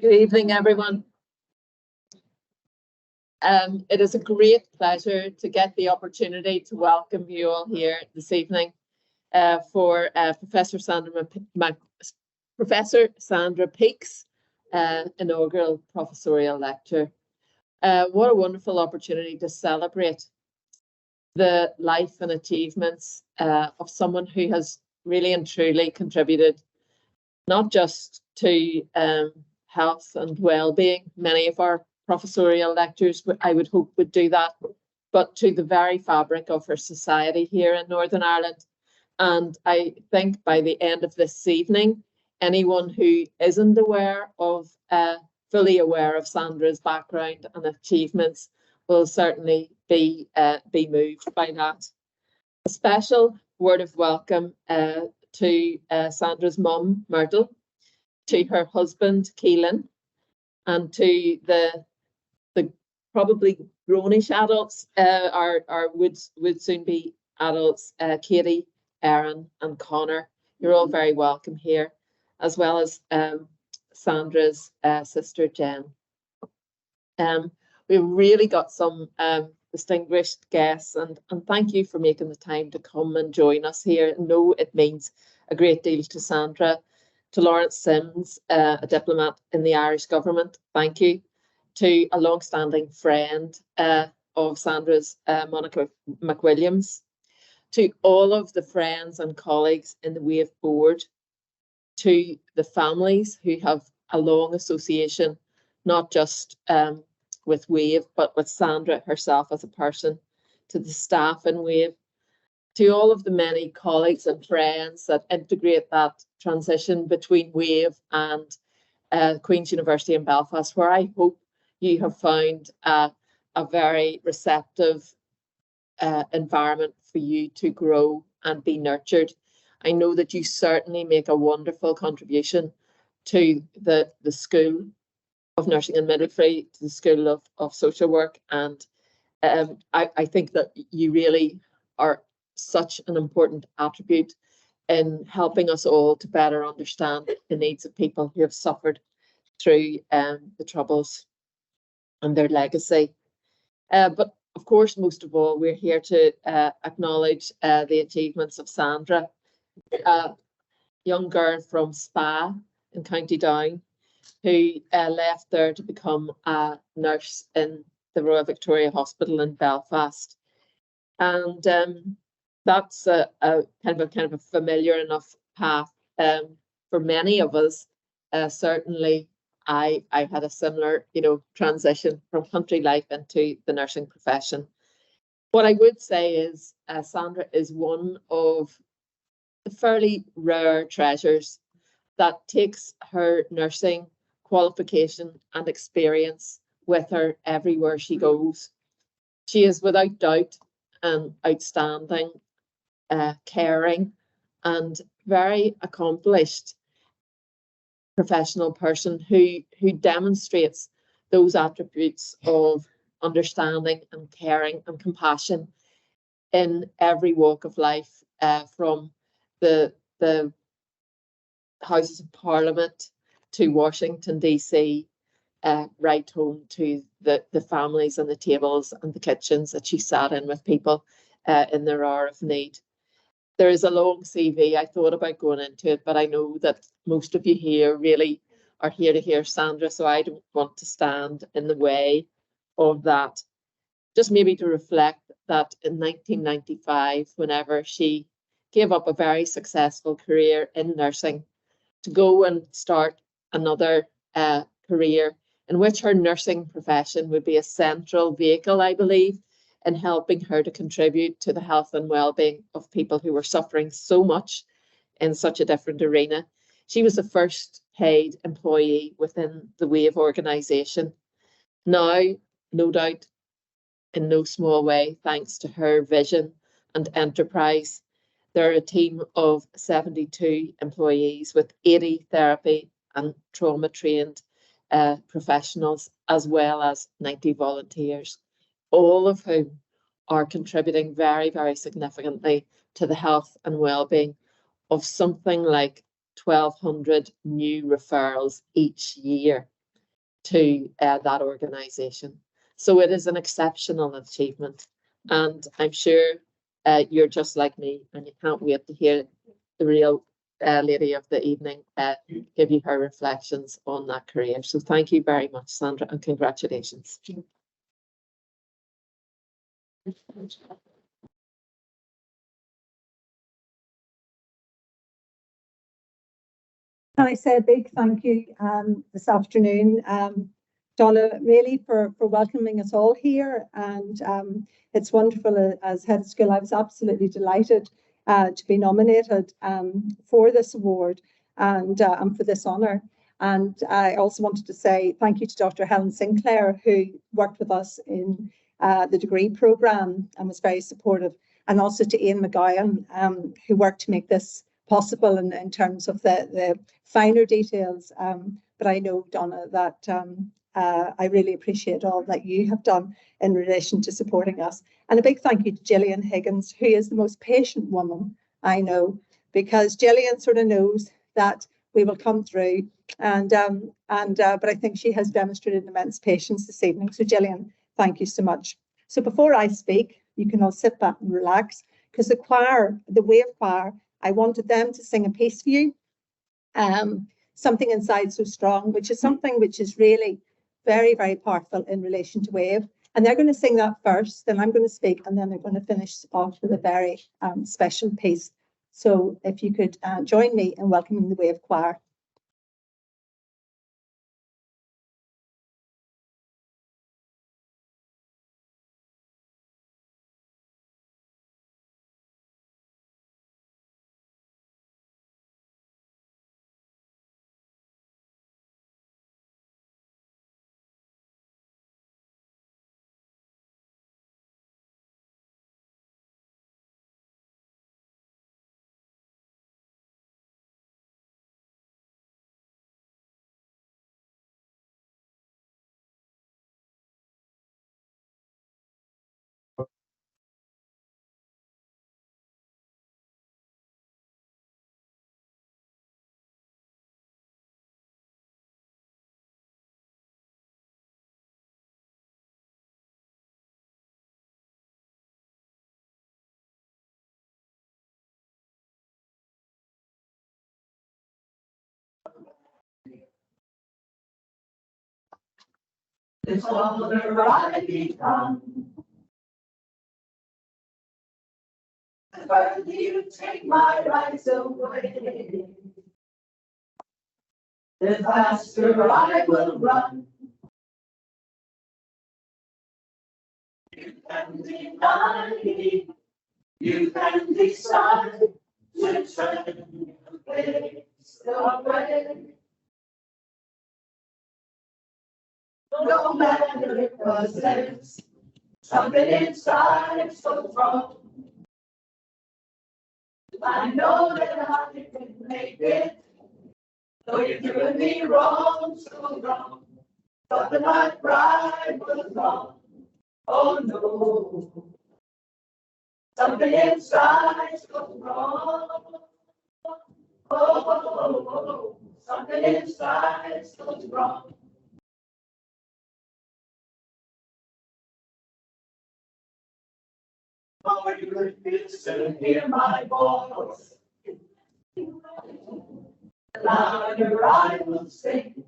Good evening, everyone. It is a great pleasure to get the opportunity to welcome you all here this evening for Professor Sandra Peake's inaugural professorial lecture. What a wonderful opportunity to celebrate the life and achievements of someone who has really and truly contributed not just to health and well-being. Many of our professorial lectures, I would hope, would do that, but to the very fabric of our society here in Northern Ireland. And I think by the end of this evening, anyone who isn't fully aware of Sandra's background and achievements will certainly be moved by that. A special word of welcome to Sandra's mum, Myrtle, to her husband, Keelan, and to the probably grownish adults, would soon be adults, Katie, Erin, and Connor. You're all very welcome here, as well as Sandra's sister, Jen. We've really got some distinguished guests, and thank you for making the time to come and join us here. I know it means a great deal to Sandra, to Lawrence Sims, a diplomat in the Irish government. Thank you. To a long-standing friend of Sandra's, Monica McWilliams. To all of the friends and colleagues in the WAVE board. To the families who have a long association, not just with WAVE, but with Sandra herself as a person. To the staff in WAVE. To all of the many colleagues and friends that integrate that transition between WAVE and Queen's University in Belfast, where I hope you have found a very receptive environment for you to grow and be nurtured. I know that you certainly make a wonderful contribution to the School of Nursing and Midwifery, to the School of Social Work, and I think that you really are such an important attribute in helping us all to better understand the needs of people who have suffered through the Troubles and their legacy. But of course, most of all, we're here to acknowledge the achievements of Sandra, a young girl from Spa in County Down, who left there to become a nurse in the Royal Victoria Hospital in Belfast. And that's a kind of a familiar enough path for many of us. Certainly, I had a similar, transition from country life into the nursing profession. What I would say is Sandra is one of the fairly rare treasures that takes her nursing qualification and experience with her everywhere she goes. She is without doubt an outstanding, caring, and very accomplished professional person who demonstrates those attributes of understanding and caring and compassion in every walk of life, from the Houses of Parliament to Washington DC, right home to the families and the tables and the kitchens that she sat in with people in their hour of need. There is a long CV. I thought about going into it, but I know that most of you here really are here to hear Sandra, so I don't want to stand in the way of that. Just maybe to reflect that in 1995, whenever she gave up a very successful career in nursing to go and start another career in which her nursing profession would be a central vehicle, I believe, in helping her to contribute to the health and well-being of people who were suffering so much in such a different arena. She was the first paid employee within the WAVE organisation. Now, no doubt, in no small way, thanks to her vision and enterprise, there are a team of 72 employees with 80 therapy and trauma-trained professionals, as well as 90 volunteers, all of whom are contributing very, very significantly to the health and well-being of something like 1,200 new referrals each year. to that organisation. So it is an exceptional achievement, and I'm sure you're just like me, and you can't wait to hear the real lady of the evening give you her reflections on that career. So thank you very much, Sandra, and congratulations. Can I say a big thank you this afternoon, Donna, really for welcoming us all here. And it's wonderful as head of school. I was absolutely delighted to be nominated for this award and for this honour. And I also wanted to say thank you to Dr. Helen Sinclair, who worked with us in the degree programme and was very supportive, and also to Ian McGowan, who worked to make this possible in terms of the finer details. But I know, Donna, that I really appreciate all that you have done in relation to supporting us. And a big thank you to Gillian Higgins, who is the most patient woman I know, because Gillian sort of knows that we will come through. But I think she has demonstrated immense patience this evening. So Gillian, thank you so much. So before I speak, you can all sit back and relax, because the choir, the Wave Choir, I wanted them to sing a piece for you, Something Inside So Strong, which is something which is really very, very powerful in relation to Wave. And they're going to sing that first, then I'm going to speak, and then they're going to finish off with a very special piece. So if you could join me in welcoming the Wave Choir. It's all the right become. But you take my rights away. The faster I will run. You can deny me. You can decide to turn your face away. No matter, because there's something inside so wrong. I know that I can make it, though you're doing me wrong, so wrong. Thought that my pride was wrong. Oh no, something inside so wrong. Oh, something inside so wrong. Oh, you refuse to hear my voice. Louder I will sing.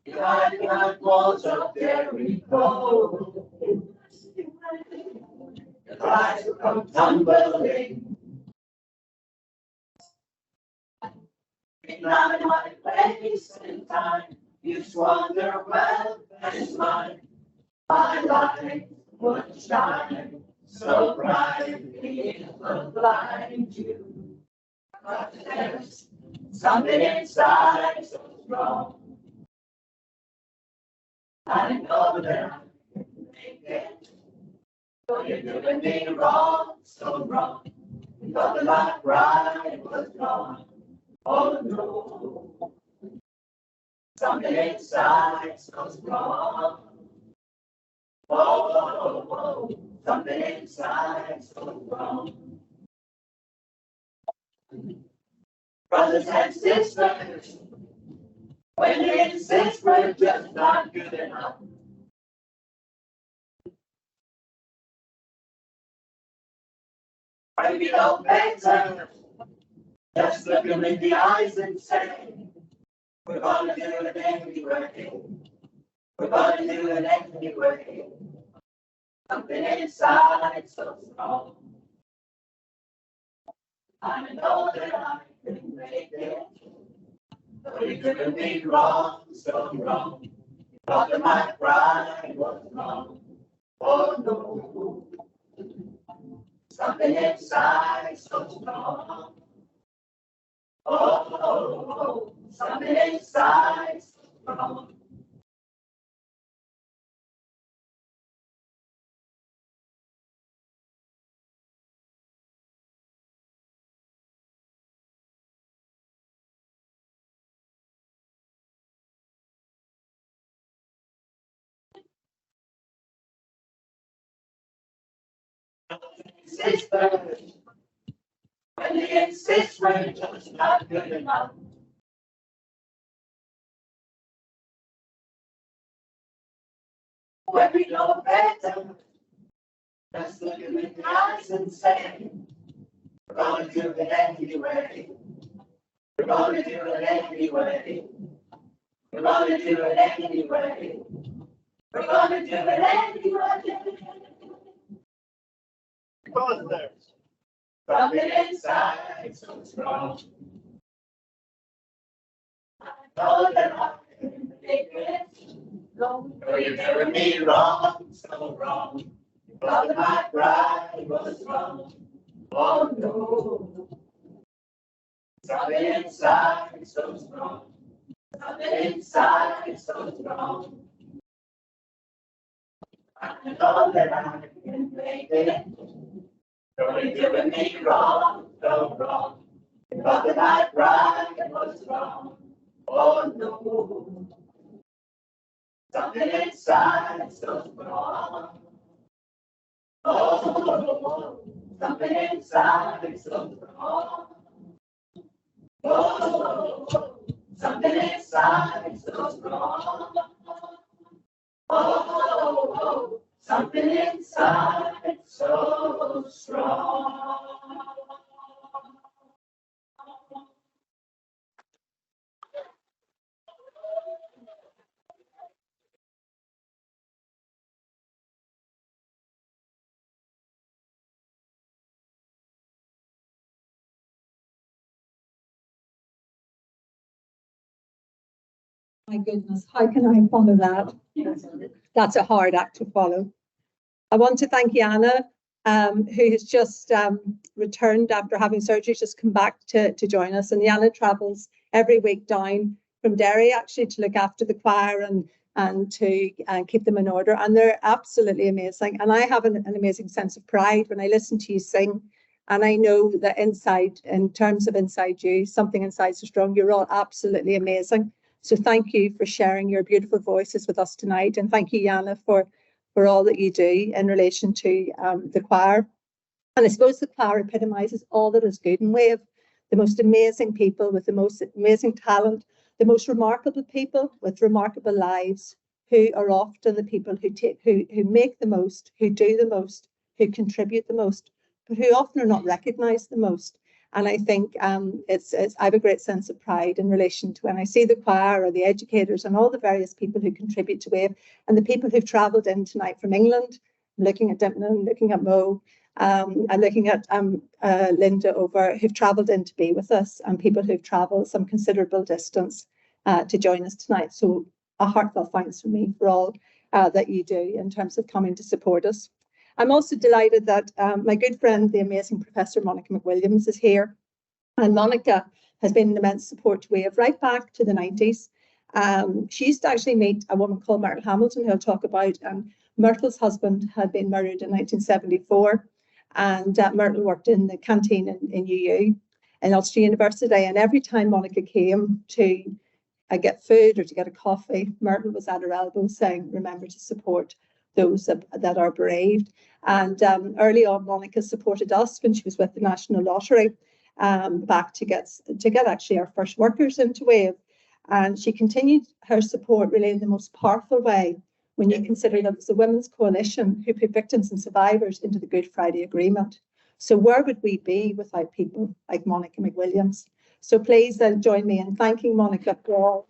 Behind the walls of Jericho, the cries will come tumbling. Behind my place in time, you squander wealth and mine. My light would shine so brightly it will blind you. But there's something inside so strong. I know that I can make it, though you're doing me wrong, so wrong. Because my pride was gone. Oh no, something inside so strong. Oh, something inside so wrong. Brothers and sisters, when they insist we're just not good enough. When we know better, just look them in the eyes and say, we're gonna do it anyway. We're gonna do it anyway. Something inside so strong. I know that I can make it. But it couldn't be wrong, so wrong. Thought that my pride was wrong. Oh no. Something inside so strong. Oh, something inside so strong. Sisters, when they insist we're just not good enough. When we know better, just look them in the eyes and say, we're gonna do it anyway. We're gonna do it anyway. We're gonna do it anyway. We're gonna do it anyway. From the inside so strong. I know that I can make it. No, you're doing me wrong, so wrong. Thought that my pride was wrong. Oh no. Something inside so strong. Something inside so strong. I know that I can make it. You're doing me wrong, so wrong. Thought that my pride was wrong. Oh no. Something inside so strong. Oh, something inside so strong. Oh, something inside so strong. Oh, something inside so strong. My goodness, how can I follow that? That's a hard act to follow. I want to thank Yana, who has just returned after having surgery, just come back to join us. And Yana travels every week down from Derry, actually, to look after the choir and to keep them in order. And they're absolutely amazing. And I have an amazing sense of pride when I listen to you sing. And I know that inside, in terms of inside you, something inside so strong, you're all absolutely amazing. So thank you for sharing your beautiful voices with us tonight. And thank you, Yana, for all that you do in relation to the choir. And I suppose the choir epitomises all that is good. And we have the most amazing people with the most amazing talent, the most remarkable people with remarkable lives, who are often the people who make the most, who do the most, who contribute the most, but who often are not recognised the most. And I think I have a great sense of pride in relation to when I see the choir or the educators and all the various people who contribute to WAVE, and the people who've travelled in tonight from England, looking at Dimnon, looking at Mo, and looking at Linda over, who've travelled in to be with us, and people who've travelled some considerable distance to join us tonight. So a heartfelt thanks from me for all that you do in terms of coming to support us. I'm also delighted that my good friend, the amazing Professor Monica McWilliams, is here. And Monica has been an immense support to WAVE right back to the 90s. She used to actually meet a woman called Myrtle Hamilton, who I'll talk about. Myrtle's husband had been murdered in 1974. And Myrtle worked in the canteen in UU, in Ulster University. And every time Monica came to get food or to get a coffee, Myrtle was at her elbow saying, remember to support those that are bereaved. And early on, Monica supported us when she was with the National Lottery back to get actually our first workers into WAVE. And she continued her support really in the most powerful way when you consider that it was the Women's Coalition who put victims and survivors into the Good Friday Agreement. So where would we be without people like Monica McWilliams? So please join me in thanking Monica for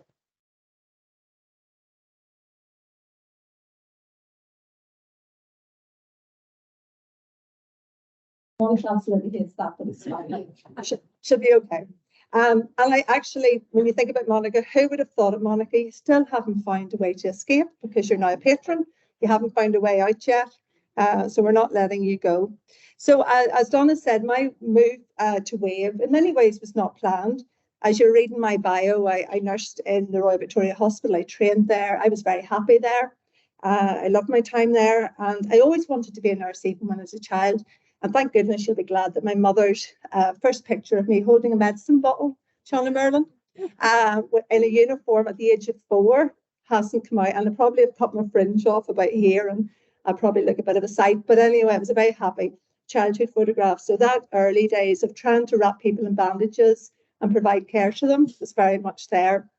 Monica absolutely hates that, but it's fine. Should be okay. And I actually, when you think about Monica, who would have thought it, Monica? You still haven't found a way to escape because you're now a patron. You haven't found a way out yet. So we're not letting you go. So as Donna said, my move to WAVE in many ways was not planned. As you're reading my bio, I nursed in the Royal Victoria Hospital. I trained there. I was very happy there. I loved my time there. And I always wanted to be a nurse even when I was a child. And thank goodness you'll be glad that my mother's first picture of me holding a medicine bottle, Shauna Merlin, in a uniform at the age of 4 hasn't come out. And I probably have cut my fringe off about here and I probably look a bit of a sight. But anyway, it was a very happy childhood photograph. So that early days of trying to wrap people in bandages and provide care to them was very much there.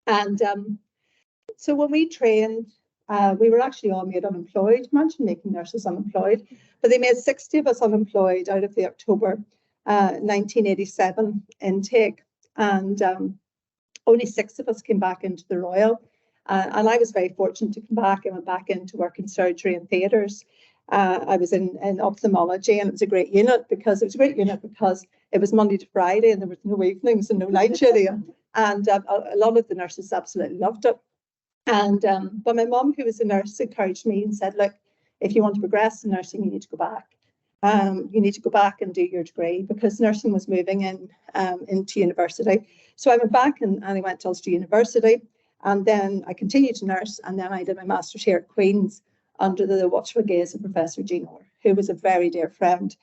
And so when we trained, we were actually all made unemployed. Imagine making nurses unemployed. But they made 60 of us unemployed out of the October 1987 intake. And only 6 of us came back into the Royal. And I was very fortunate to come back. I went back into work in surgery and theatres. I was in ophthalmology, and it was a great unit because it was Monday to Friday and there was no evenings and no night duty. And a lot of the nurses absolutely loved it. And but my mum, who was a nurse, encouraged me and said, look, if you want to progress in nursing, you need to go back. You need to go back and do your degree because nursing was moving into university. So I went back and I went to Ulster University, and then I continued to nurse, and then I did my master's here at Queen's under the watchful gaze of Professor Jean Orr, who was a very dear friend.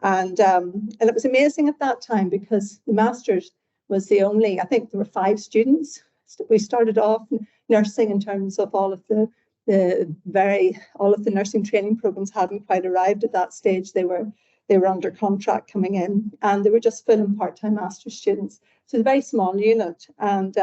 And it was amazing at that time because the master's was the only, I think there were 5 students. We started off nursing in terms of all of the nursing training programs hadn't quite arrived at that stage. They were under contract coming in, and they were just full and part-time master's students. So it's a very small unit, and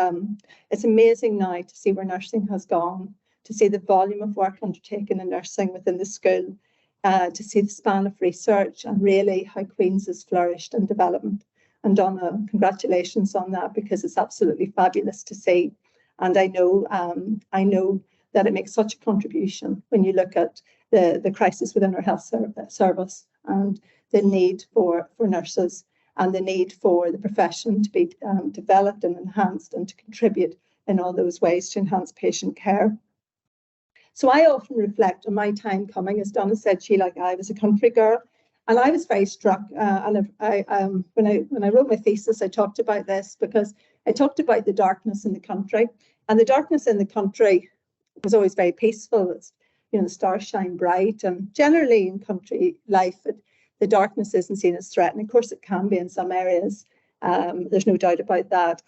it's amazing now to see where nursing has gone, to see the volume of work undertaken in nursing within the school, to see the span of research and really how Queen's has flourished and development. And Donna, congratulations on that because it's absolutely fabulous to see. And I know that it makes such a contribution when you look at the crisis within our health service and the need for nurses and the need for the profession to be developed and enhanced and to contribute in all those ways to enhance patient care. So I often reflect on my time coming, as Donna said, I was a country girl, and I was very struck. And when I wrote my thesis, I talked about this because I talked about the darkness in the country, and the darkness in the country was always very peaceful. It's, the stars shine bright, and generally in country life, the darkness isn't seen as threatening. Of course, it can be in some areas. There's no doubt about that.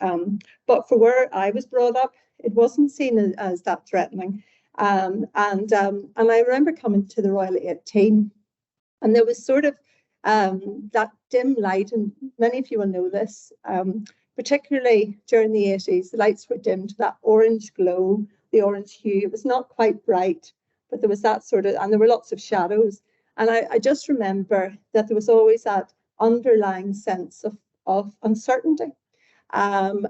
But for where I was brought up, it wasn't seen as that threatening. And I remember coming to the Royal at 18, and there was sort of that dim light, and many of you will know this, particularly during the 80s, the lights were dimmed, that orange glow, the orange hue. It was not quite bright, but there was that sort of, and there were lots of shadows. And I just remember that there was always that underlying sense of uncertainty. And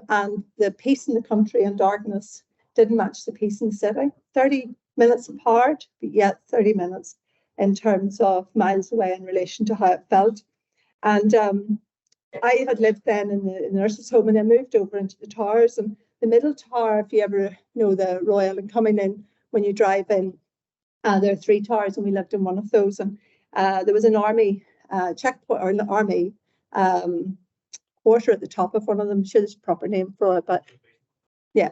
the peace in the country and darkness didn't match the peace in the city. 30 minutes apart, but yet 30 minutes in terms of miles away in relation to how it felt. And I had lived then in the nurses' home, and then moved over into the towers. And the middle tower, if you ever know the Royal, and coming in when you drive in, there are 3 towers, and we lived in one of those. And there was an army checkpoint, or an army quarter at the top of one of them. I'm sure there's a proper name for it, but yeah,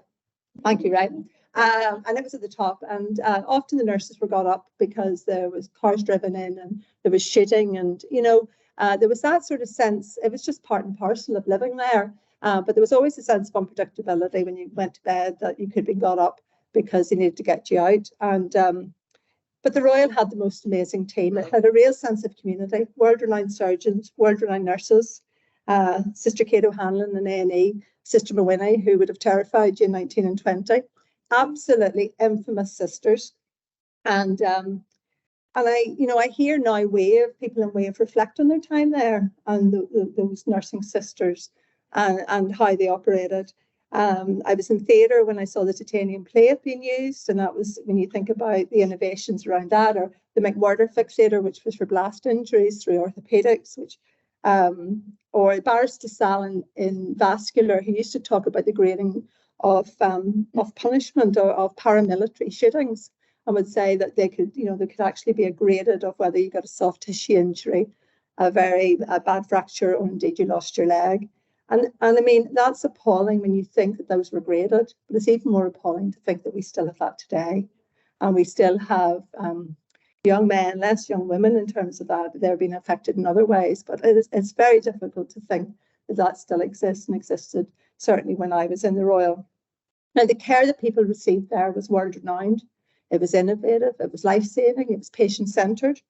thank you, right. And it was at the top, and often the nurses were got up because there was cars driven in and there was shooting, and there was that sort of sense. It was just part and parcel of living there, but there was always a sense of unpredictability when you went to bed, that you could be got up because they needed to get you out. And but the Royal had the most amazing team. It had a real sense of community, world-renowned surgeons, world-renowned nurses, Sister Kate O'Hanlon in A&E, Sister Mawinnie, who would have terrified you in 19 and 20. Absolutely infamous sisters. And I hear now people in Wave reflect on their time there and those nursing sisters and how they operated. I was in theatre when I saw the titanium plate being used, and that was, when you think about the innovations around that, or the McWhirter fixator, which was for blast injuries through orthopedics, or Barrister Sal in vascular, who used to talk about the grading of punishment or of paramilitary shootings, and would say that they could actually be graded of whether you got a soft tissue injury, a bad fracture, or indeed you lost your leg. And I mean, that's appalling when you think that those were graded, but it's even more appalling to think that we still have that today. And we still have young men, less young women in terms of that. They're being affected in other ways, but it's very difficult to think that that still exists and existed, certainly when I was in the Royal. Now, the care that people received there was world-renowned. It was innovative, it was life-saving, it was patient-centred.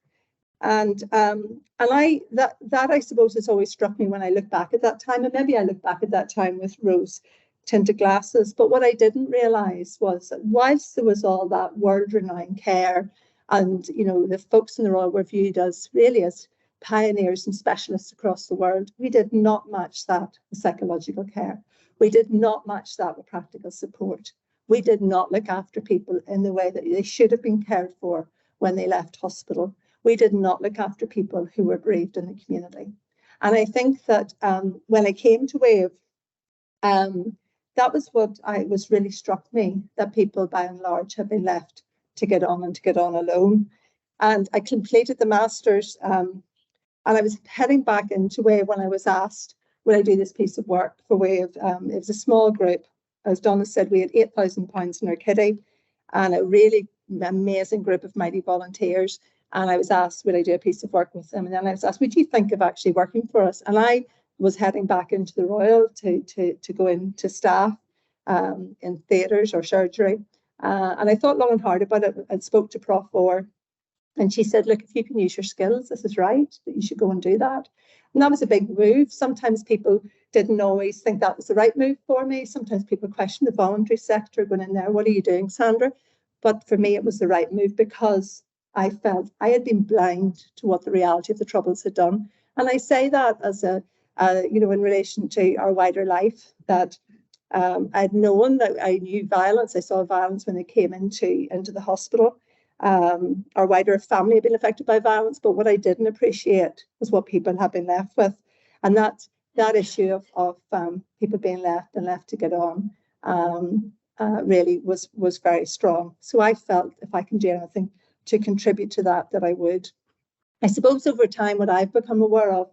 And that I suppose has always struck me when I look back at that time, and maybe I look back at that time with rose-tinted glasses. But what I didn't realise was that whilst there was all that world-renowned care, and the folks in the Royal were viewed as pioneers and specialists across the world, we did not match that with psychological care. We did not match that with practical support. We did not look after people in the way that they should have been cared for when they left hospital. We did not look after people who were bereaved in the community. And I think that when I came to Wave, that was what was really struck me, that people by and large have been left to get on alone. And I completed the Masters, and I was heading back into Wave when I was asked, would I do this piece of work for Wave? It was a small group. As Donna said, we had £8,000 in our kitty and a really amazing group of mighty volunteers. And I was asked, would I do a piece of work with them? And then I was asked, would you think of actually working for us? And I was heading back into the Royal to go into staff in theatres or surgery. And I thought long and hard about it. I spoke to Prof. Orr, and she said, look, if you can use your skills, this is right, that you should go and do that. And that was a big move. Sometimes people didn't always think that was the right move for me. Sometimes people questioned the voluntary sector going in there. What are you doing, Sandra? But for me, it was the right move because I felt I had been blind to what the reality of the Troubles had done. And I say that as in relation to our wider life, that I'd known that I knew violence. I saw violence when they came into the hospital. Our wider family had been affected by violence, but what I didn't appreciate was what people had been left with. And that issue of people being left to get on really was very strong. So I felt if I can do anything to contribute to that I would. I suppose over time, what I've become aware of,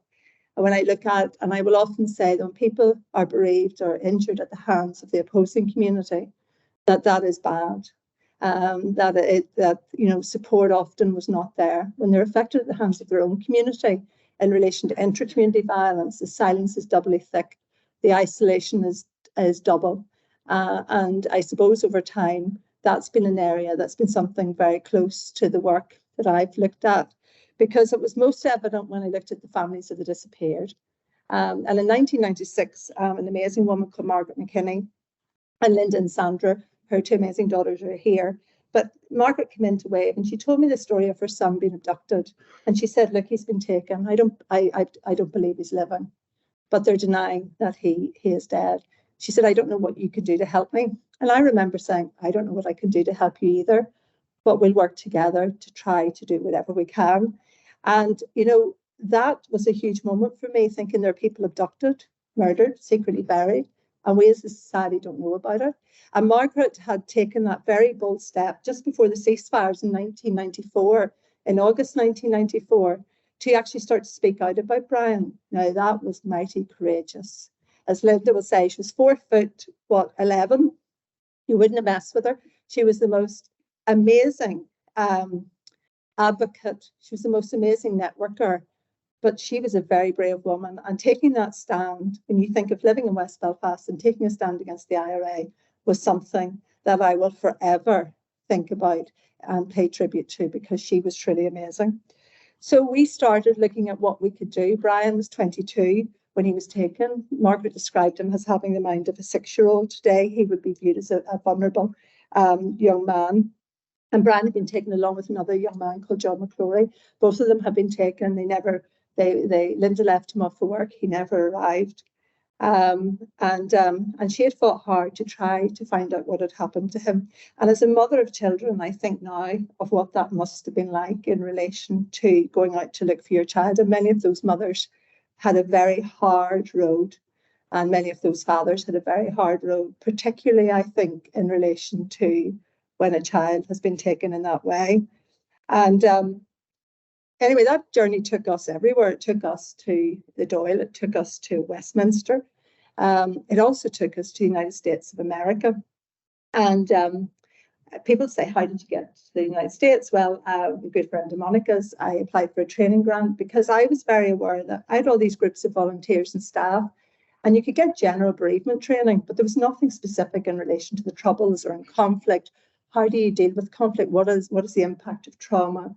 when I look at, and I will often say that when people are bereaved or injured at the hands of the opposing community, that is bad. That support often was not there. When they're affected at the hands of their own community in relation to intra-community violence, the silence is doubly thick, the isolation is double. And I suppose over time, that's been an area that's been something very close to the work that I've looked at, because it was most evident when I looked at the families of the disappeared. And in 1996, an amazing woman called Margaret McKinney and Linda and Sandra, her two amazing daughters, are here. But Margaret came into Wave and she told me the story of her son being abducted. And she said, look, he's been taken. I don't believe he's living, but they're denying that he is dead. She said, I don't know what you could do to help me. And I remember saying, I don't know what I can do to help you either, but we'll work together to try to do whatever we can. And, that was a huge moment for me, thinking there are people abducted, murdered, secretly buried, and we as a society don't know about it. And Margaret had taken that very bold step just before the ceasefires in 1994, in August 1994, to actually start to speak out about Brian. Now, that was mighty courageous. As Linda will say, she was 4 foot, 11? You wouldn't have messed with her. She was the most amazing advocate. She was the most amazing networker. But she was a very brave woman, and taking that stand, when you think of living in West Belfast and taking a stand against the IRA, was something that I will forever think about and pay tribute to, because she was truly amazing. So we started looking at what we could do. Brian was 22 when he was taken. Margaret described him as having the mind of a 6-year-old. Today, he would be viewed as a vulnerable young man. And Brian had been taken along with another young man called John McClory. Both of them had been taken. Linda left him off for work. He never arrived. And she had fought hard to try to find out what had happened to him. And as a mother of children, I think now of what that must have been like in relation to going out to look for your child. And many of those mothers had a very hard road. And many of those fathers had a very hard road, particularly, I think, in relation to when a child has been taken in that way. And anyway, that journey took us everywhere. It took us to the Dáil. It took us to Westminster. It also took us to the United States of America. And people say, how did you get to the United States? Well, a good friend of Monica's, I applied for a training grant because I was very aware that I had all these groups of volunteers and staff, and you could get general bereavement training, but there was nothing specific in relation to the troubles or in conflict. How do you deal with conflict? What is the impact of trauma?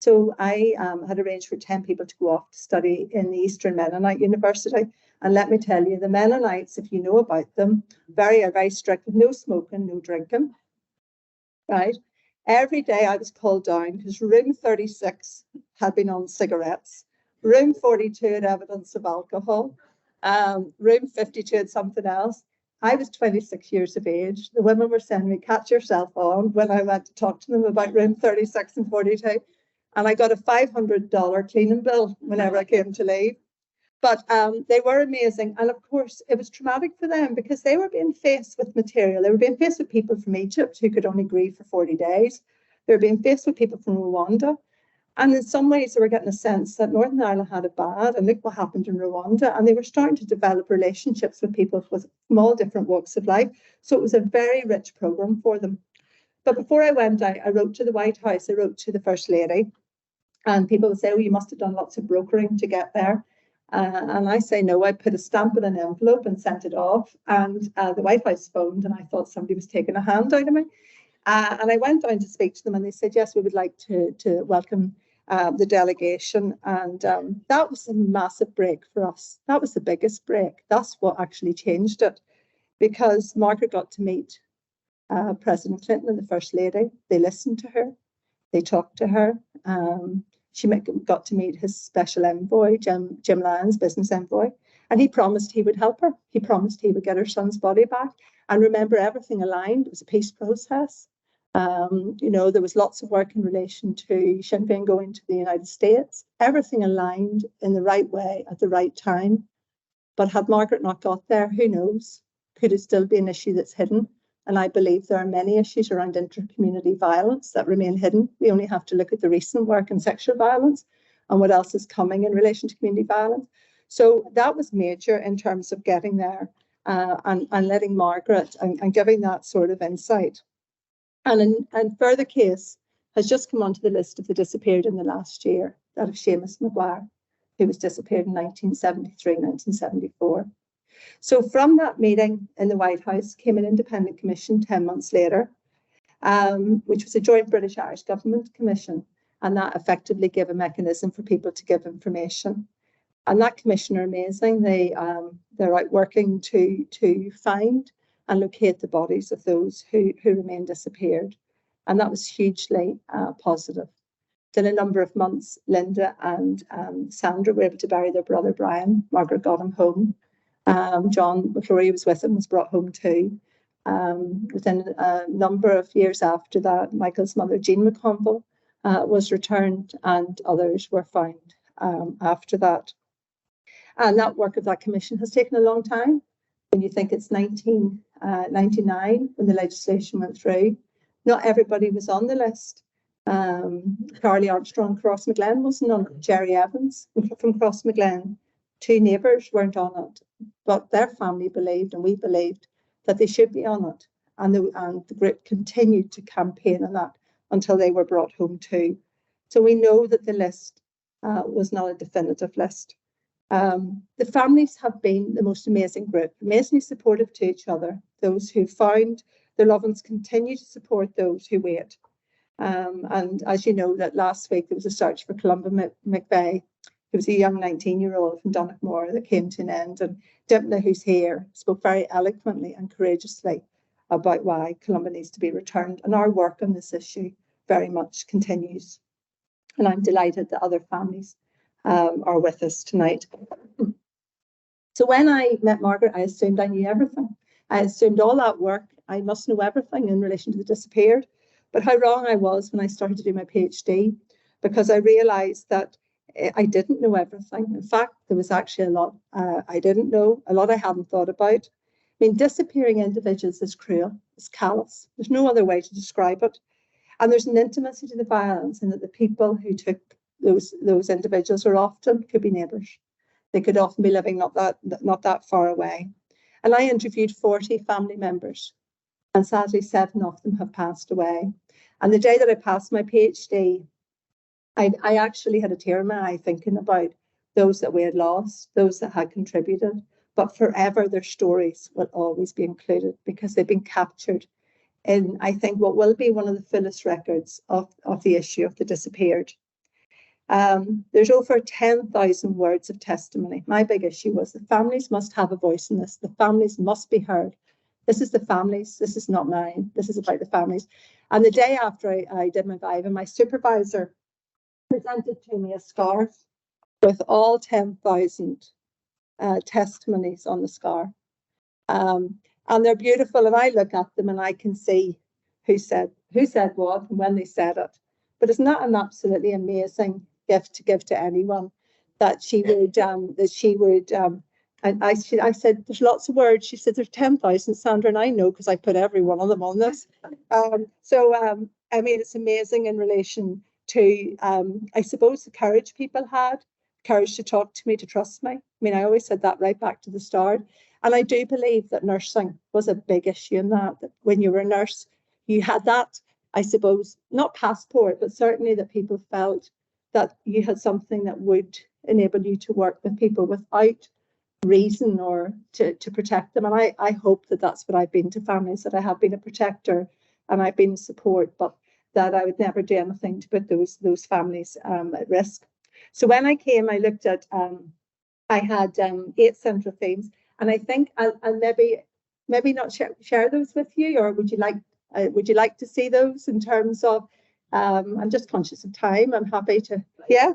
So I had arranged for 10 people to go off to study in the Eastern Mennonite University. And let me tell you, the Mennonites, if you know about them, are very strict with no smoking, no drinking, right? Every day I was called down because room 36 had been on cigarettes, room 42 had evidence of alcohol, room 52 had something else. I was 26 years of age. The women were saying me, catch yourself on, when I went to talk to them about room 36 and 42. And I got a $500 cleaning bill whenever I came to leave. But they were amazing. And of course, it was traumatic for them because they were being faced with material. They were being faced with people from Egypt who could only grieve for 40 days. They were being faced with people from Rwanda. And in some ways, they were getting a sense that Northern Ireland had it bad. And look what happened in Rwanda. And they were starting to develop relationships with people from all different walks of life. So it was a very rich programme for them. But before I went, I wrote to the White House. I wrote to the First Lady. And people would say, oh, you must have done lots of brokering to get there. And I say, no, I put a stamp in an envelope and sent it off. And the White House phoned, and I thought somebody was taking a hand out of me. And I went down to speak to them, and they said, yes, we would like to welcome the delegation. And that was a massive break for us. That was the biggest break. That's what actually changed it, because Margaret got to meet President Clinton and the First Lady. They listened to her. They talked to her. She got to meet his special envoy, Jim Lyons, business envoy, and he promised he would help her. He promised he would get her son's body back. And remember, everything aligned. It was a peace process. There was lots of work in relation to Sinn Féin going to the United States. Everything aligned in the right way at the right time. But had Margaret not got there, who knows? Could it still be an issue that's hidden? And I believe there are many issues around inter-community violence that remain hidden. We only have to look at the recent work in sexual violence and what else is coming in relation to community violence. So that was major in terms of getting there and letting Margaret and giving that sort of insight. And further case has just come onto the list of the disappeared in the last year, that of Seamus Maguire, who was disappeared in 1973, 1974. So from that meeting in the White House came an independent commission 10 months later, which was a joint British-Irish government commission. And that effectively gave a mechanism for people to give information. And that commission are amazing. They're out working to find and locate the bodies of those who remain disappeared. And that was hugely positive. In a number of months, Linda and Sandra were able to bury their brother Brian. Margaret got him home. John McClory was with him, was brought home too. Within a number of years after that, Michael's mother, Jean McConville, was returned, and others were found after that. And that work of that commission has taken a long time. When you think it's 1999 when the legislation went through, not everybody was on the list. Carly Armstrong, Crossmaglen wasn't on it. Jerry Evans from Crossmaglen, 2 neighbours weren't on it, but their family believed, and we believed, that they should be on it. And the group continued to campaign on that until they were brought home too. So we know that the list was not a definitive list. The families have been the most amazing group, amazingly supportive to each other. Those who found their loved ones continue to support those who wait. And as you know, that last week there was a search for Columba McVeigh. There was a young 19-year-old from Donegal that came to an end, and Dimpna, who's here, spoke very eloquently and courageously about why Columba needs to be returned. And our work on this issue very much continues. And I'm delighted that other families are with us tonight. So when I met Margaret, I assumed I knew everything. I assumed all that work, I must know everything in relation to the disappeared. But how wrong I was when I started to do my PhD, because I realised that I didn't know everything. In fact, there was actually a lot I didn't know, a lot I hadn't thought about. I mean, disappearing individuals is cruel, it's callous. There's no other way to describe it. And there's an intimacy to the violence in that the people who took those individuals could be neighbours. They could often be living not that far away. And I interviewed 40 family members, and sadly 7 of them have passed away. And the day that I passed my PhD, I actually had a tear in my eye thinking about those that we had lost, those that had contributed, but forever their stories will always be included because they've been captured in, I think, what will be one of the fullest records of the issue of the disappeared. There's over 10,000 words of testimony. My big issue was the families must have a voice in this. The families must be heard. This is the families. This is not mine. This is about the families. And the day after I did my Viva, my supervisor presented to me a scarf with all 10,000 testimonies on the scarf. And they're beautiful, and I look at them and I can see who said what and when they said it. But isn't that an absolutely amazing gift to give to anyone, that she would and I said, there's lots of words. She said, there's 10,000, Sandra, and I know because I put every one of them on this. I mean, it's amazing in relation to, I suppose, the courage people had, courage to talk to me, to trust me. I mean, I always said that right back to the start. And I do believe that nursing was a big issue in that when you were a nurse, you had that, I suppose, not passport, but certainly that people felt that you had something that would enable you to work with people without reason or to protect them. And I hope that that's what I've been to families, that I have been a protector and I've been a support, but that I would never do anything to put those families at risk. So when I came, I looked at, I had 8 central themes, and I think I'll maybe not share those with you, or would you like to see those in terms of, I'm just conscious of time. I'm happy to, yeah.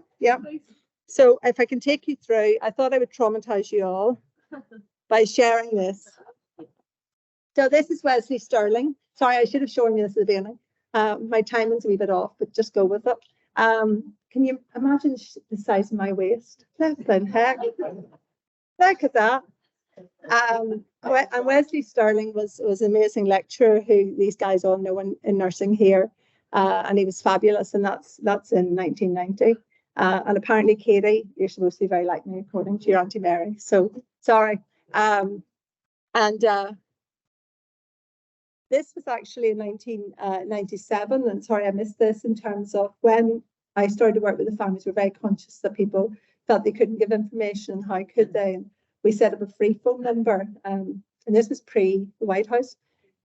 So if I can take you through, I thought I would traumatize you all by sharing this. So this is Wesley Sterling. Sorry, I should have shown you this at the beginning. My timing's a wee bit off, but just go with it. Can you imagine the size of my waist? Flippin' heck. Look at that. And Wesley Sterling was an amazing lecturer who these guys all know in nursing here. And he was fabulous, and that's in 1990. And apparently, Katie, you're supposed to be very like me, according to your Auntie Mary. So sorry. This was actually in 1997, and sorry I missed this, in terms of when I started to work with the families. We're very conscious that people felt they couldn't give information, and how could they? And we set up a free phone number, and this was pre the White House.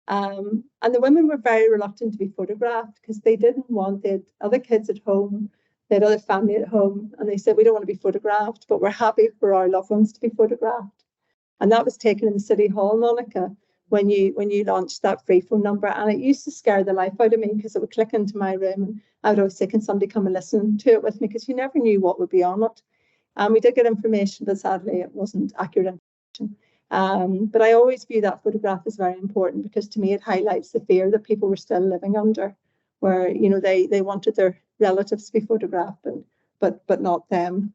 And the women were very reluctant to be photographed because they didn't want, they had other kids at home, they had other family at home, and they said, we don't want to be photographed, but we're happy for our loved ones to be photographed. And that was taken in the City Hall, Monica, when you launched that free phone number. And it used to scare the life out of me because it would click into my room, and I would always say, can somebody come and listen to it with me? Because you never knew what would be on it. And we did get information, but sadly it wasn't accurate information. But I always view that photograph as very important, because to me it highlights the fear that people were still living under, where, you know, they wanted their relatives to be photographed, but not them.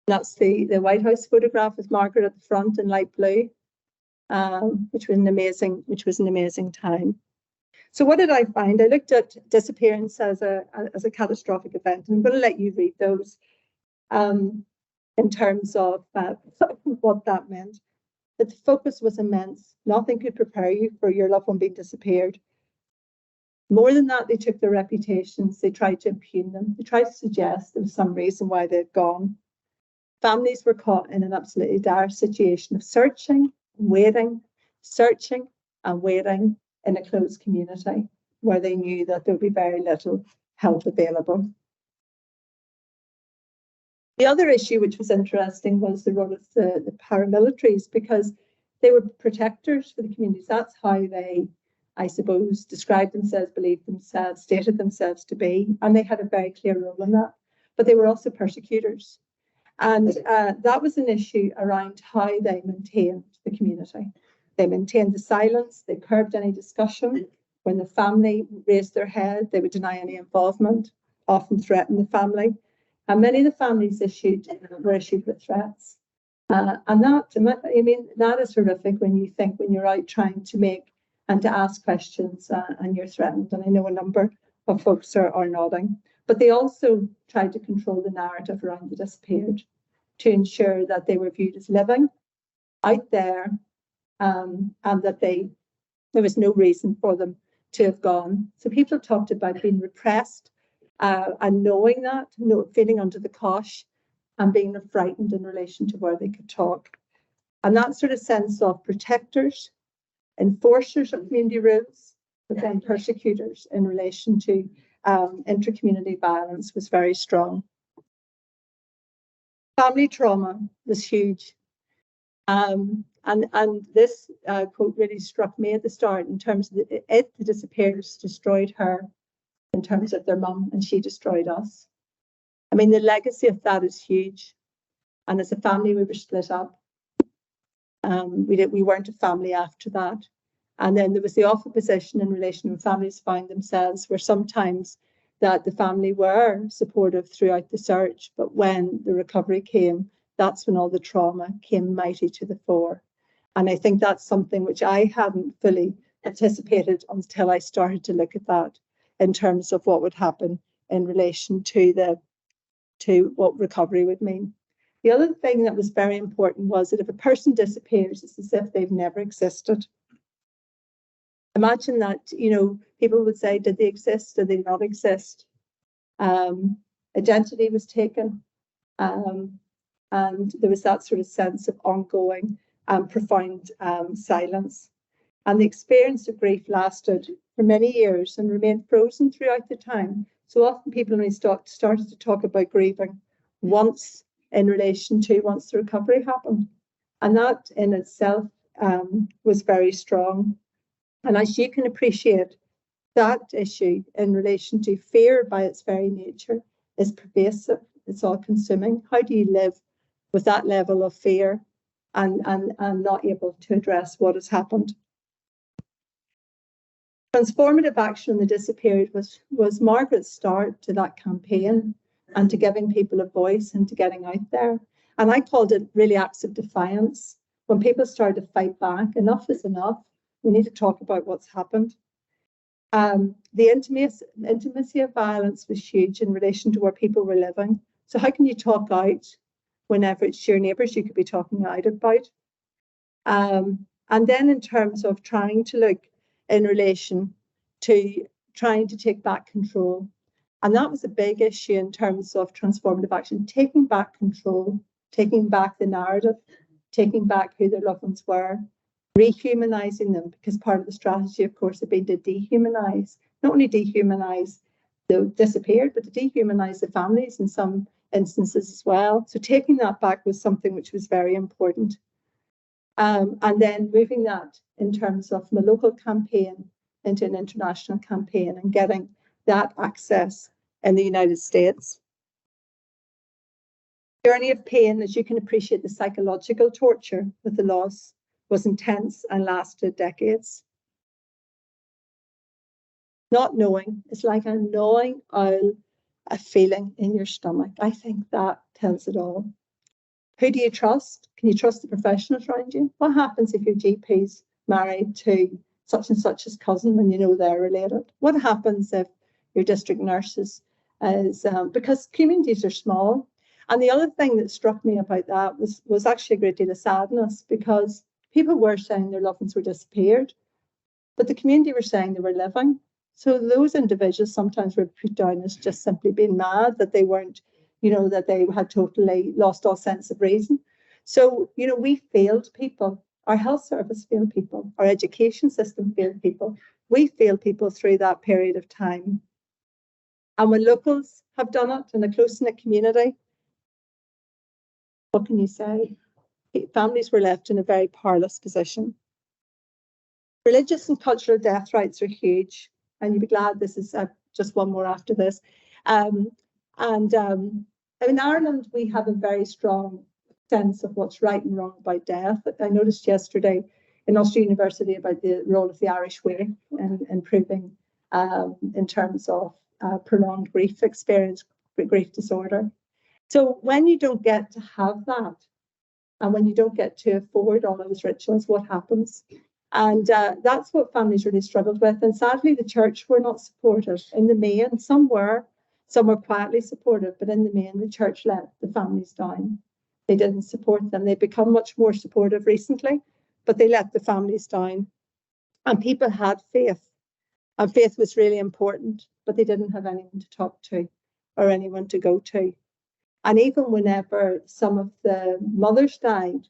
That's the White House photograph with Margaret at the front in light blue, which was an amazing time. So what did I find? I looked at disappearance as a catastrophic event, and I'm going to let you read those in terms of what that meant. That the focus was immense. Nothing could prepare you for your loved one being disappeared. More than that, they took their reputations. They tried to impugn them. They tried to suggest there was some reason why they'd gone. Families were caught in an absolutely dire situation of searching and waiting in a closed community where they knew that there would be very little help available. The other issue which was interesting was the role of the paramilitaries, because they were protectors for the communities. That's how they, I suppose, described themselves, believed themselves, stated themselves to be, and they had a very clear role in that. But they were also persecutors. And that was an issue around how they maintained the community. They maintained the silence, they curbed any discussion. When the family raised their head, they would deny any involvement, often threaten the family. And many of the families were issued with threats. And that, I mean, that is horrific when you think, when you're out trying to make and to ask questions and you're threatened. And I know a number of folks are nodding. But they also tried to control the narrative around the disappeared to ensure that they were viewed as living out there, and that there was no reason for them to have gone. So people talked about being repressed and knowing that, feeling under the cosh and being frightened in relation to where they could talk. And that sort of sense of protectors, enforcers of community rules, but then persecutors in relation to inter-community violence was very strong. Family trauma was huge. And this quote really struck me at the start in terms of the disappearance destroyed her in terms of their mum, and she destroyed us. I mean, the legacy of that is huge. And as a family, we were split up. We weren't a family after that. And then there was the awful position in relation when families found themselves where sometimes that the family were supportive throughout the search, but when the recovery came, that's when all the trauma came mighty to the fore. And I think that's something which I hadn't fully anticipated until I started to look at that in terms of what would happen in relation to what recovery would mean. The other thing that was very important was that if a person disappears, it's as if they've never existed. Imagine that, people would say, did they exist? Did they not exist? Identity was taken. And there was that sort of sense of ongoing and profound silence. And the experience of grief lasted for many years and remained frozen throughout the time. So often people only started to talk about grieving once the recovery happened. And that in itself was very strong. And as you can appreciate, that issue in relation to fear by its very nature is pervasive. It's all consuming. How do you live with that level of fear and not able to address what has happened? Transformative action on the disappeared was Margaret's start to that campaign and to giving people a voice and to getting out there. And I called it really acts of defiance. When people started to fight back, enough is enough. We need to talk about what's happened. The intimacy of violence was huge in relation to where people were living. So how can you talk out whenever it's your neighbours you could be talking out about? And then in terms of trying to look in relation to trying to take back control. And that was a big issue in terms of transformative action, taking back control, taking back the narrative, taking back who their loved ones were, rehumanizing them, because part of the strategy, of course, had been to dehumanize, not only dehumanize the disappeared, but to dehumanize the families in some instances as well. So taking that back was something which was very important. And then moving that in terms of from a local campaign into an international campaign and getting that access in the United States. The journey of pain, as you can appreciate, the psychological torture with the loss was intense and lasted decades. Not knowing, it's like a gnawing owl, a feeling in your stomach. I think that tells it all. Who do you trust? Can you trust the professionals around you? What happens if your GP's married to such and such's cousin and you know they're related? What happens if your district nurse is because communities are small. And the other thing that struck me about that was actually a great deal of sadness, because people were saying their loved ones were disappeared, but the community were saying they were living. So those individuals sometimes were put down as just simply being mad, that they weren't, that they had totally lost all sense of reason. So, we failed people. Our health service failed people. Our education system failed people. We failed people through that period of time. And when locals have done it in a close-knit community, what can you say? Families were left in a very powerless position. Religious and cultural death rights are huge, and you'll be glad this is just one more after this. In Ireland, we have a very strong sense of what's right and wrong about death. I noticed yesterday in Ulster University about the role of the Irish way in improving in terms of prolonged grief experience, grief disorder. So when you don't get to have that, and when you don't get to afford all those rituals, what happens? And that's what families really struggled with. And sadly, the church were not supportive in the main. Some were quietly supportive, but in the main, the church let the families down. They didn't support them. They've become much more supportive recently, but they let the families down. And people had faith, and faith was really important, but they didn't have anyone to talk to or anyone to go to. And even whenever some of the mothers died,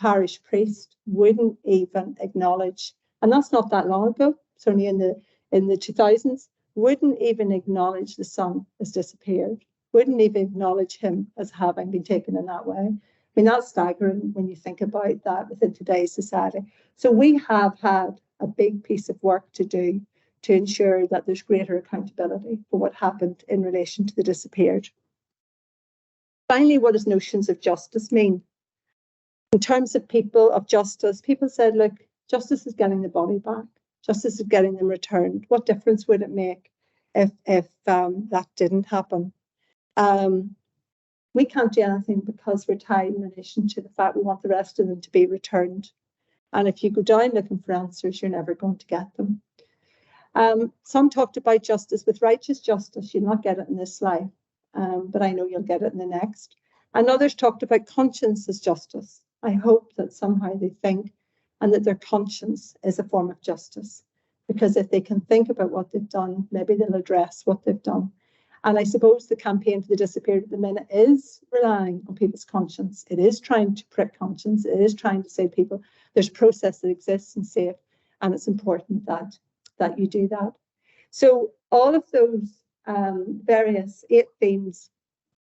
parish priest wouldn't even acknowledge, and that's not that long ago, certainly in the 2000s, wouldn't even acknowledge the son as disappeared, wouldn't even acknowledge him as having been taken in that way. I mean, that's staggering when you think about that within today's society. So we have had a big piece of work to do to ensure that there's greater accountability for what happened in relation to the disappeared. Finally, what does notions of justice mean? In terms of justice, people said, look, justice is getting the body back. Justice is getting them returned. What difference would it make if that didn't happen? We can't do anything because we're tied in relation to the fact we want the rest of them to be returned. And if you go down looking for answers, you're never going to get them. Some talked about justice. With righteous justice, you'll not get it in this life, but I know you'll get it in the next. And others talked about conscience as justice. I hope that somehow they think and that their conscience is a form of justice, because if they can think about what they've done, maybe they'll address what they've done. And I suppose the campaign for the disappeared at the minute is relying on people's conscience. It is trying to prick conscience. It is trying to say to people, there's a process that exists and safe, and it's important that you do that. So all of those various 8 themes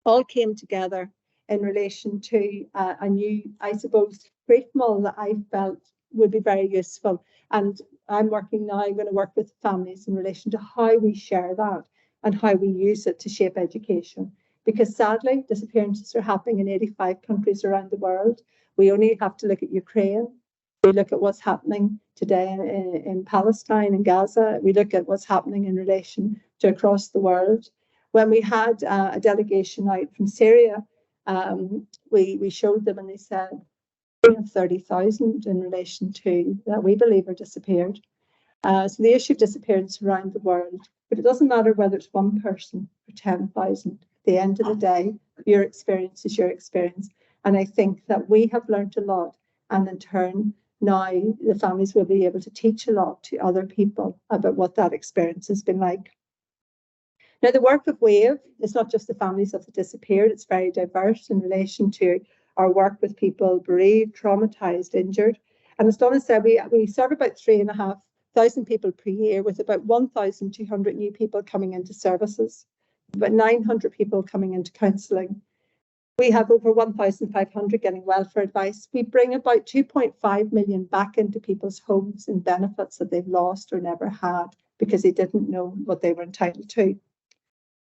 all came together in relation to a new, I suppose, grief model that I felt would be very useful. And I'm going to work with families in relation to how we share that and how we use it to shape education. Because sadly, disappearances are happening in 85 countries around the world. We only have to look at Ukraine. We look at what's happening today in Palestine and Gaza. We look at what's happening in relation to across the world. When we had a delegation out from Syria, we showed them and they said, we have 30,000 in relation to that we believe are disappeared. So the issue of disappearance around the world, but it doesn't matter whether it's one person or 10,000. At the end of the day, your experience is your experience. And I think that we have learned a lot, and in turn, now the families will be able to teach a lot to other people about what that experience has been like. Now, the work of WAVE is not just the families of the disappeared, it's very diverse in relation to our work with people bereaved, traumatised, injured. And as Donna said, we serve about 3,500 people per year, with about 1,200 new people coming into services, about 900 people coming into counselling. We have over 1,500 getting welfare advice. We bring about 2.5 million back into people's homes in benefits that they've lost or never had because they didn't know what they were entitled to.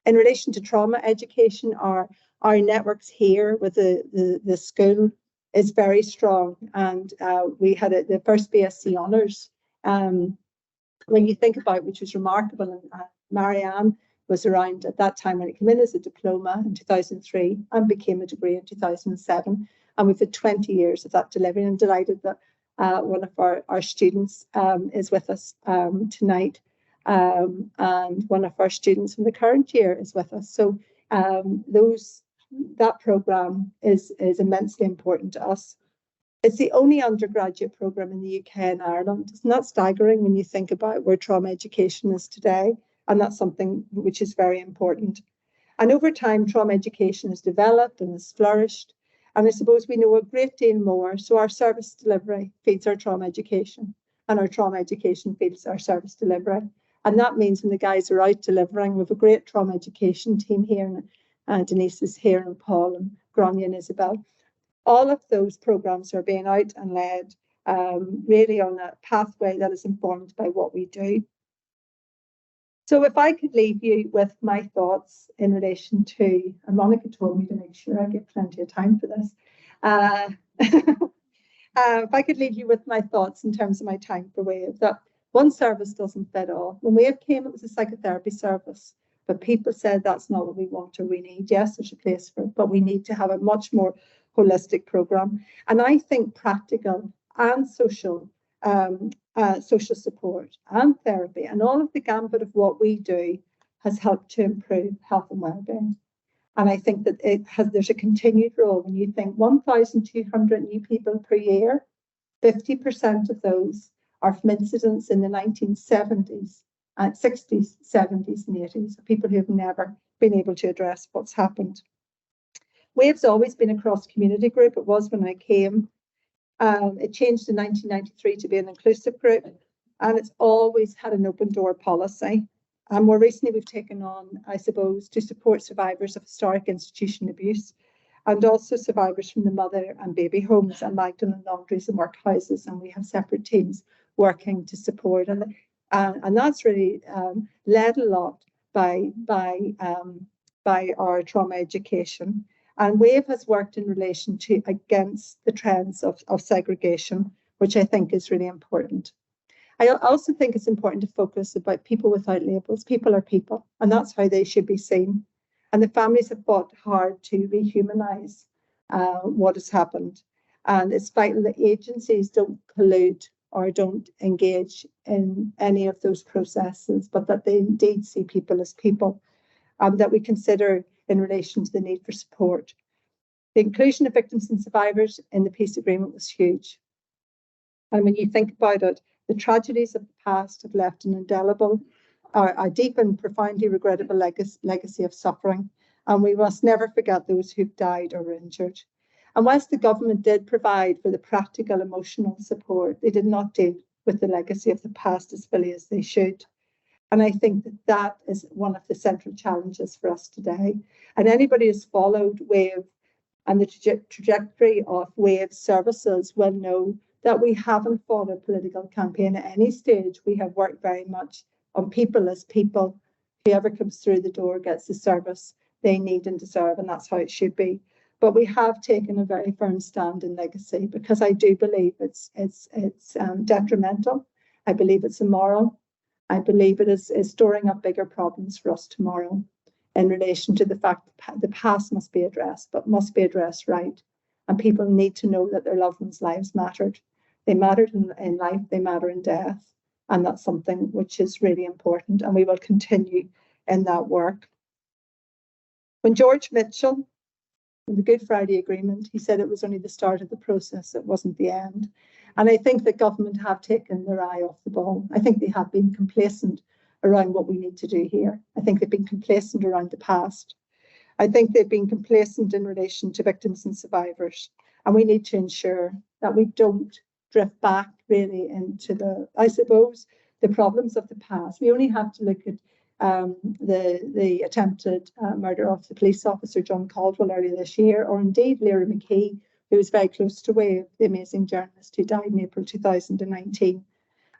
In relation to trauma education, our networks here with the school is very strong. And we had the first BSc honours. When you think about, which was remarkable, and Marianne was around at that time when it came in as a diploma in 2003 and became a degree in 2007. And we've had 20 years of that delivery. I'm delighted that one of our students is with us tonight. And one of our students from the current year is with us. So that programme is immensely important to us. It's the only undergraduate programme in the UK and Ireland. Isn't that staggering when you think about where trauma education is today? And that's something which is very important. And over time, trauma education has developed and has flourished. And I suppose we know a great deal more. So our service delivery feeds our trauma education, and our trauma education feeds our service delivery. And that means when the guys are out delivering, we have a great trauma education team here, and Denise is here, and Paul and Grania and Isabel. All of those programs are being out and led really on a pathway that is informed by what we do. So if I could leave you with my thoughts in relation to, and Monica told me to make sure I get plenty of time for this. If I could leave you with my thoughts in terms of my time for WAVE, that one service doesn't fit all. When WAVE came, it was a psychotherapy service, but people said that's not what we want or we need. Yes, there's a place for it, but we need to have a much more holistic program. And I think practical and social support and therapy and all of the gambit of what we do has helped to improve health and well-being. And I think that there's a continued role. When you think 1,200 new people per year, 50% of those are from incidents in the 1970s, 60s, 70s, and 80s, people who have never been able to address what's happened. WAVE's always been a cross-community group. It was when I came. It changed in 1993 to be an inclusive group, and it's always had an open door policy. And more recently, we've taken on, I suppose, to support survivors of historic institution abuse and also survivors from the mother and baby homes and Magdalen laundries and workhouses. And we have separate teams working to support. And that's really led a lot by our trauma education. And WAVE has worked in relation to against the trends of segregation, which I think is really important. I also think it's important to focus about people without labels. People are people, and that's how they should be seen. And the families have fought hard to rehumanize what has happened. And it's vital that agencies don't collude or don't engage in any of those processes, but that they indeed see people as people, that we consider in relation to the need for support. The inclusion of victims and survivors in the peace agreement was huge. And when you think about it, the tragedies of the past have left an indelible, a deep and profoundly regrettable legacy of suffering. And we must never forget those who've died or were injured. And whilst the government did provide for the practical emotional support, they did not deal with the legacy of the past as fully as they should. And I think that that is one of the central challenges for us today. And anybody who's followed WAVE and the trajectory of WAVE services will know that we haven't fought a political campaign at any stage. We have worked very much on people as people. Whoever comes through the door gets the service they need and deserve, and that's how it should be. But we have taken a very firm stand in legacy because I do believe it's detrimental. I believe it's immoral. I believe it is storing up bigger problems for us tomorrow in relation to the fact that the past must be addressed, but must be addressed right. And people need to know that their loved ones' lives mattered. They mattered in life, they matter in death. And that's something which is really important. And we will continue in that work. When George Mitchell, in the Good Friday Agreement, he said it was only the start of the process, it wasn't the end. And I think that government have taken their eye off the ball. I think they have been complacent around what we need to do here. I think they've been complacent around the past. I think they've been complacent in relation to victims and survivors. And we need to ensure that we don't drift back really into I suppose, the problems of the past. We only have to look at the attempted murder of the police officer, John Caldwell, earlier this year, or indeed Lyra McKee, who was very close to WAVE, the amazing journalist who died in April 2019.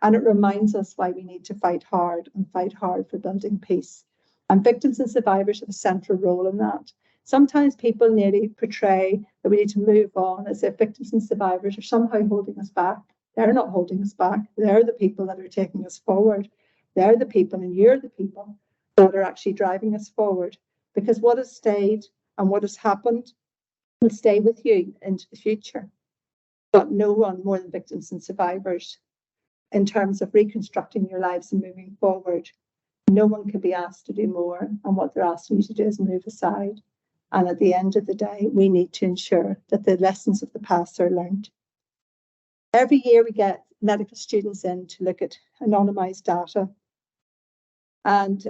And it reminds us why we need to fight hard and fight hard for building peace. And victims and survivors have a central role in that. Sometimes people nearly portray that we need to move on as if victims and survivors are somehow holding us back. They're not holding us back. They're the people that are taking us forward. They're the people, and you're the people that are actually driving us forward. Because what has stayed and what has happened will stay with you into the future. But no one more than victims and survivors in terms of reconstructing your lives and moving forward. No one can be asked to do more, and what they're asking you to do is move aside. And at the end of the day, we need to ensure that the lessons of the past are learned. Every year we get medical students in to look at anonymised data. And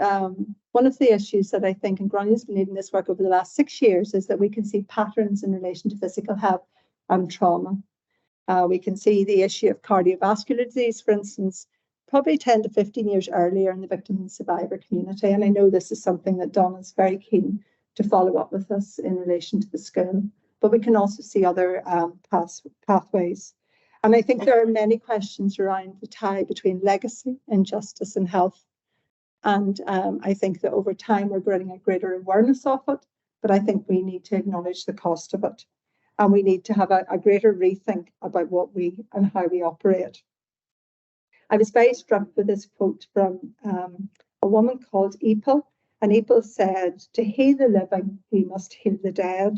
one of the issues that I think, and Grania's been leading this work over the last 6 years, is that we can see patterns in relation to physical health and trauma. We can see the issue of cardiovascular disease, for instance, probably 10 to 15 years earlier in the victim and survivor community. And I know this is something that Donna's very keen to follow up with us in relation to the school but we can also see other pathways. And I think there are many questions around the tie between legacy, injustice, and health. And I think that over time we're getting a greater awareness of it, but I think we need to acknowledge the cost of it. And we need to have a greater rethink about what we and how we operate. I was very struck with this quote from a woman called Peake, and Peake said, "To heal the living, we must heal the dead."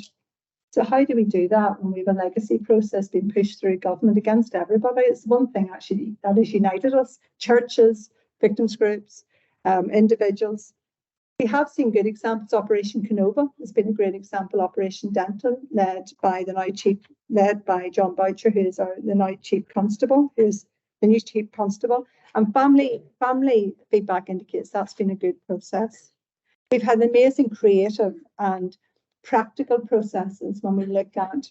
So how do we do that when we have a legacy process being pushed through government against everybody? It's one thing actually that has united us, churches, victims groups, individuals. We have seen good examples. Operation Canova has been a great example. Operation Denton, led by John Boucher, who is the now Chief Constable, who is the new Chief Constable. And family feedback indicates that's been a good process. We've had amazing creative and practical processes when we look at,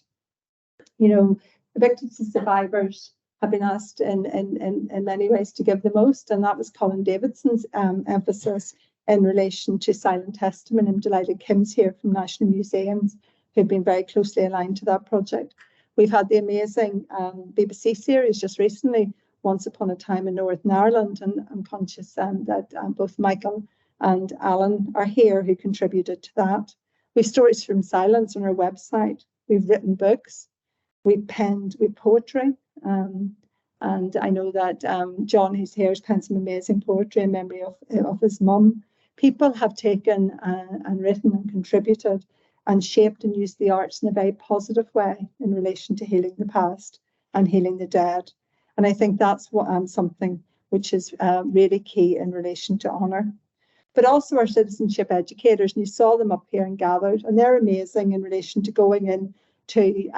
victims and survivors have been asked in many ways to give the most, and that was Colin Davidson's emphasis in relation to silent testimony. I'm delighted Kim's here from National Museums, who've been very closely aligned to that project. We've had the amazing BBC series just recently, Once Upon a Time in Northern Ireland, and I'm conscious that both Michael and Alan are here who contributed to that. We've Stories from Silence on our website. We've written books. We've penned with poetry. And I know that John, who's here, has penned some amazing poetry in memory of his mum. People have taken and written and contributed and shaped and used the arts in a very positive way in relation to healing the past and healing the dead. And I think that's something which is really key in relation to honour. But also our citizenship educators, and you saw them up here and gathered, and they're amazing in relation to going into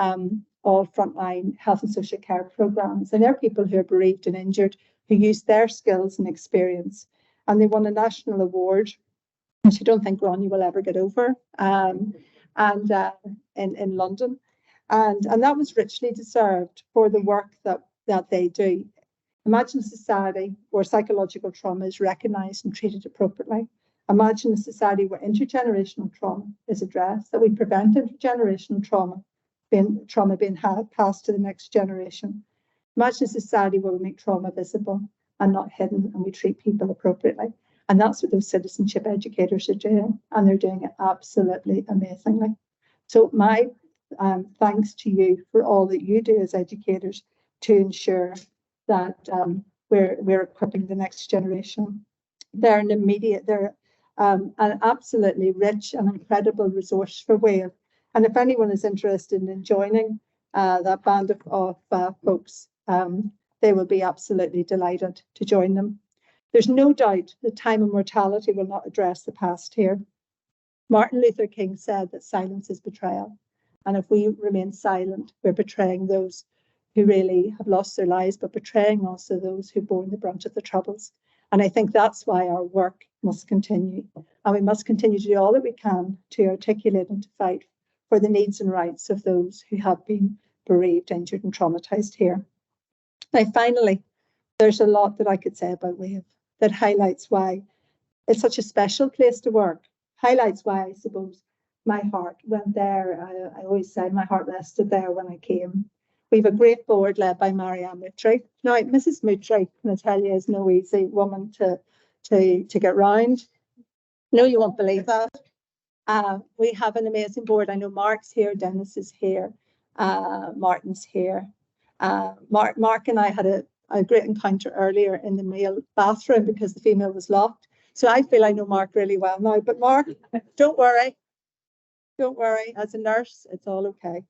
all frontline health and social care programmes. And they're people who are bereaved and injured, who use their skills and experience. And they won a national award, which I don't think Ronnie will ever get over, in London. And that was richly deserved for the work that they do. Imagine a society where psychological trauma is recognised and treated appropriately. Imagine a society where intergenerational trauma is addressed, that we prevent intergenerational trauma being passed to the next generation. Imagine a society where we make trauma visible and not hidden, and we treat people appropriately. And that's what those citizenship educators are doing, and they're doing it absolutely amazingly. So my thanks to you for all that you do as educators to ensure that we're equipping the next generation. They're an absolutely rich and incredible resource for Wales. And if anyone is interested in joining that band of folks, they will be absolutely delighted to join them. There's no doubt that time and mortality will not address the past here. Martin Luther King said that silence is betrayal. And if we remain silent, we're betraying those who really have lost their lives, but betraying also those who bore the brunt of the troubles. And I think that's why our work must continue. And we must continue to do all that we can to articulate and to fight for the needs and rights of those who have been bereaved, injured, and traumatized here. Now, finally, there's a lot that I could say about Wave that highlights why it's such a special place to work, highlights why I suppose my heart went there. I always say my heart rested there when I came. We have a great board led by Marianne Moutry. Now, Mrs. Moutry, can I tell you, is no easy woman to get round. No, you won't believe that. We have an amazing board. I know Mark's here, Dennis is here, Martin's here. Mark and I had a great encounter earlier in the male bathroom because the female was locked. So I feel I know Mark really well now. But Mark, don't worry. Don't worry. As a nurse, it's all okay.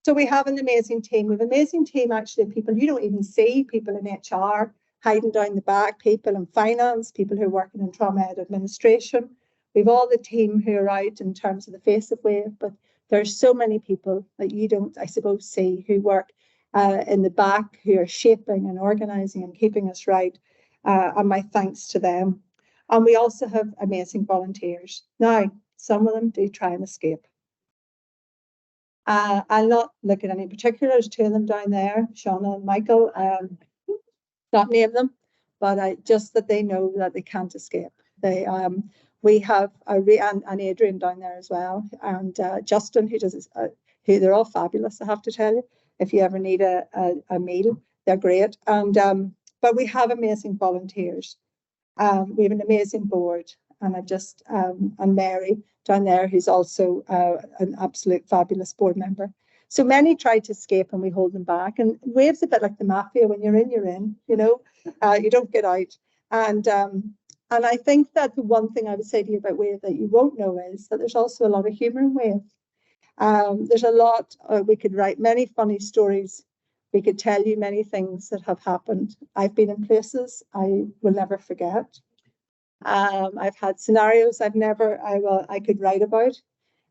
So we have an amazing team. We have an amazing team, actually, of people you don't even see, people in HR, hiding down the back, people in finance, people who are working in trauma ed administration. We've all the team who are out in terms of the face of Wave, but there's so many people that you don't, I suppose, see who work in the back, who are shaping and organising and keeping us right. And my thanks to them. And we also have amazing volunteers. Now, some of them do try and escape. I'll not look at any particulars, two of them down there, Shauna and Michael, not name them, but just that they know that they can't escape. We have and Adrian down there as well, and Justin, who does who they're all fabulous, I have to tell you. If you ever need a meal, they're great. And but we have amazing volunteers. We have an amazing board, and and Mary down there, who's also an absolute fabulous board member. So many try to escape, and we hold them back. And Wave's a bit like the mafia: when you're in, you're in. You know, you don't get out. And I think that the one thing I would say to you about Wave that you won't know is that there's also a lot of humour in Wave. There's a lot, we could write many funny stories. We could tell you many things that have happened. I've been in places I will never forget. I've had scenarios I could write about,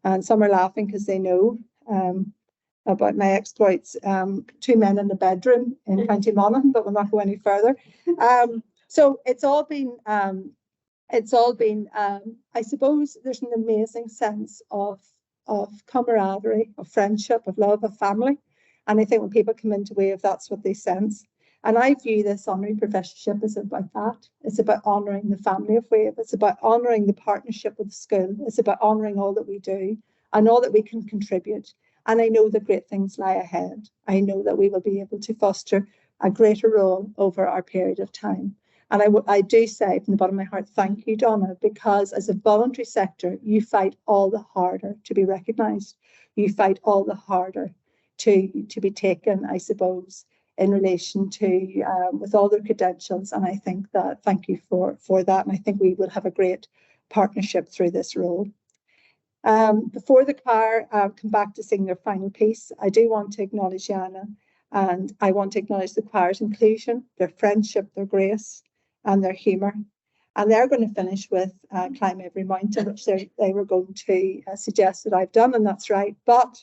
and some are laughing because they know about my exploits. 2 men in the bedroom in County Monaghan, but we'll not go any further. So it's all been, I suppose there's an amazing sense of camaraderie, of friendship, of love, of family. And I think when people come into Wave, that's what they sense. And I view this honorary professorship as about that. It's about honouring the family of Wave. It's about honouring the partnership with the school. It's about honouring all that we do and all that we can contribute. And I know that great things lie ahead. I know that we will be able to foster a greater role over our period of time. And I do say from the bottom of my heart, thank you, Donna, because as a voluntary sector, you fight all the harder to be recognised. You fight all the harder to be taken, I suppose, in relation to with all their credentials. And I think that thank you for that. And I think we will have a great partnership through this role. Before the choir come back to sing their final piece, I do want to acknowledge Yana, and I want to acknowledge the choir's inclusion, their friendship, their grace, and their humour. And they're going to finish with Climb Every Mountain, which they were going to suggest that I've done, and that's right. But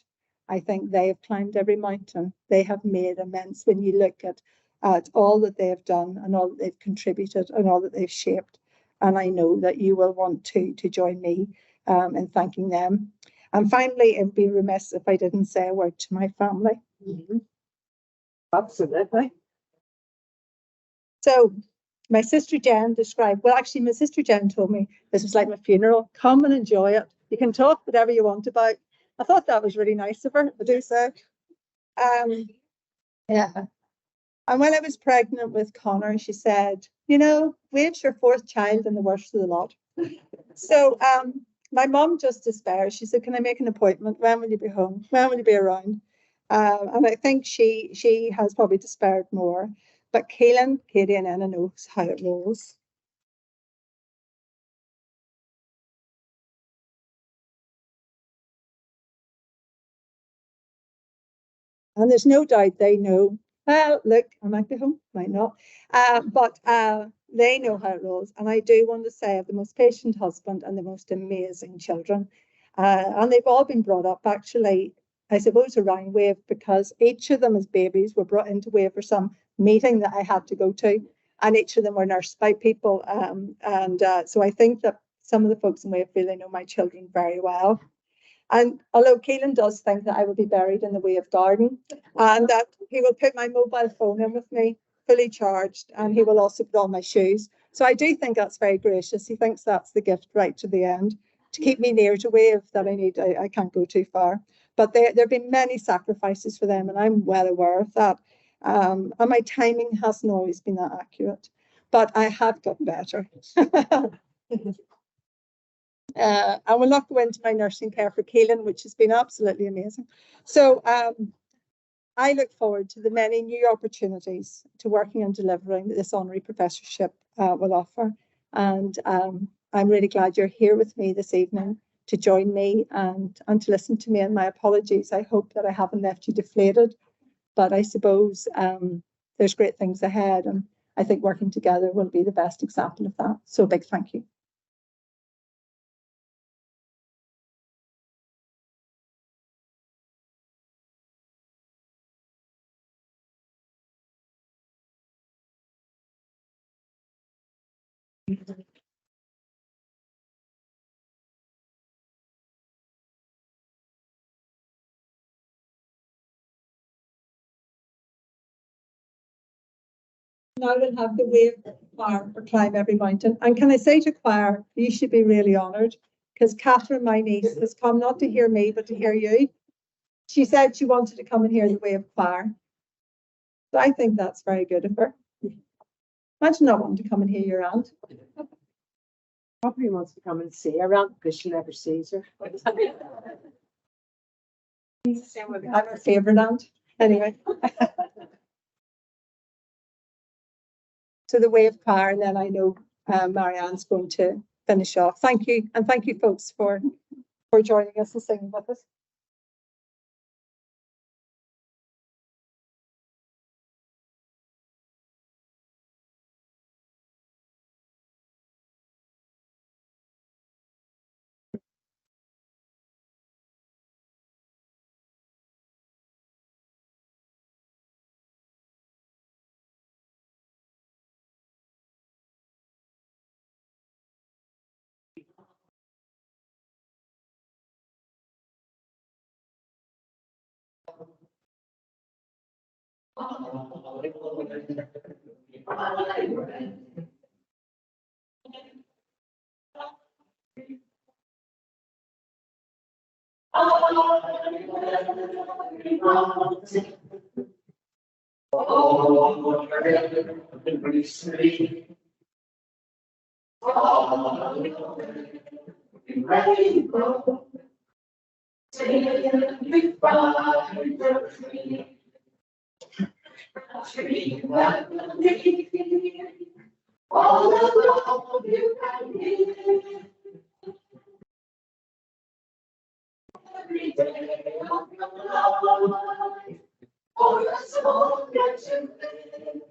I think they have climbed every mountain. They have made immense, when you look at all that they have done and all that they've contributed and all that they've shaped. And I know that you will want to join me in thanking them. And finally, it'd be remiss if I didn't say a word to my family. Mm-hmm. Absolutely. So my sister Jen described, well, actually, my sister Jen told me this was like my funeral. Come and enjoy it. You can talk whatever you want about. I thought that was really nice of her, I do say. Yeah. And when I was pregnant with Connor, she said, you know, Wave's your 4th child and the worst of the lot. So my mum just despaired. She said, can I make an appointment? When will you be home? When will you be around? And I think she has probably despaired more. But Kaylin, Katie and Anna knows how it rolls. And there's no doubt they know, well, look, I might be home, might not. But they know how it rolls. And I do want to say I have the most patient husband and the most amazing children. And they've all been brought up, actually, I suppose, around Wave, because each of them as babies were brought into Wave for some meeting that I had to go to. And each of them were nursed by people. So I think that some of the folks in Wave feel they know my children very well. And although Keelan does think that I will be buried in the Wave garden, and that he will put my mobile phone in with me, fully charged, and he will also put on my shoes. So I do think that's very gracious. He thinks that's the gift right to the end, to keep me near to Wave that I need. I can't go too far. But there have been many sacrifices for them, and I'm well aware of that. And my timing hasn't always been that accurate, but I have got better. I will not go into my nursing care for Keelan, which has been absolutely amazing. So I look forward to the many new opportunities to working and delivering that this honorary professorship will offer. And I'm really glad you're here with me this evening to join me and to listen to me. And my apologies. I hope that I haven't left you deflated, but I suppose there's great things ahead. And I think working together will be the best example of that. So a big thank you. now we'll have the wave choir for Climb Every Mountain. And can I say to choir, you should be really honoured, because Catherine, my niece, has come not to hear me, but to hear you. She said she wanted to come and hear the wave choir. So I think that's very good of her. Imagine not wanting to come and hear your aunt. Probably wants to come and see her aunt because she never sees her. I'm her favourite aunt. Anyway. So the wave choir, and then I know Marianne's going to finish off. Thank you, and thank you folks for joining us and singing with us. All alone you can hear every day of your life, for your soul gets you live.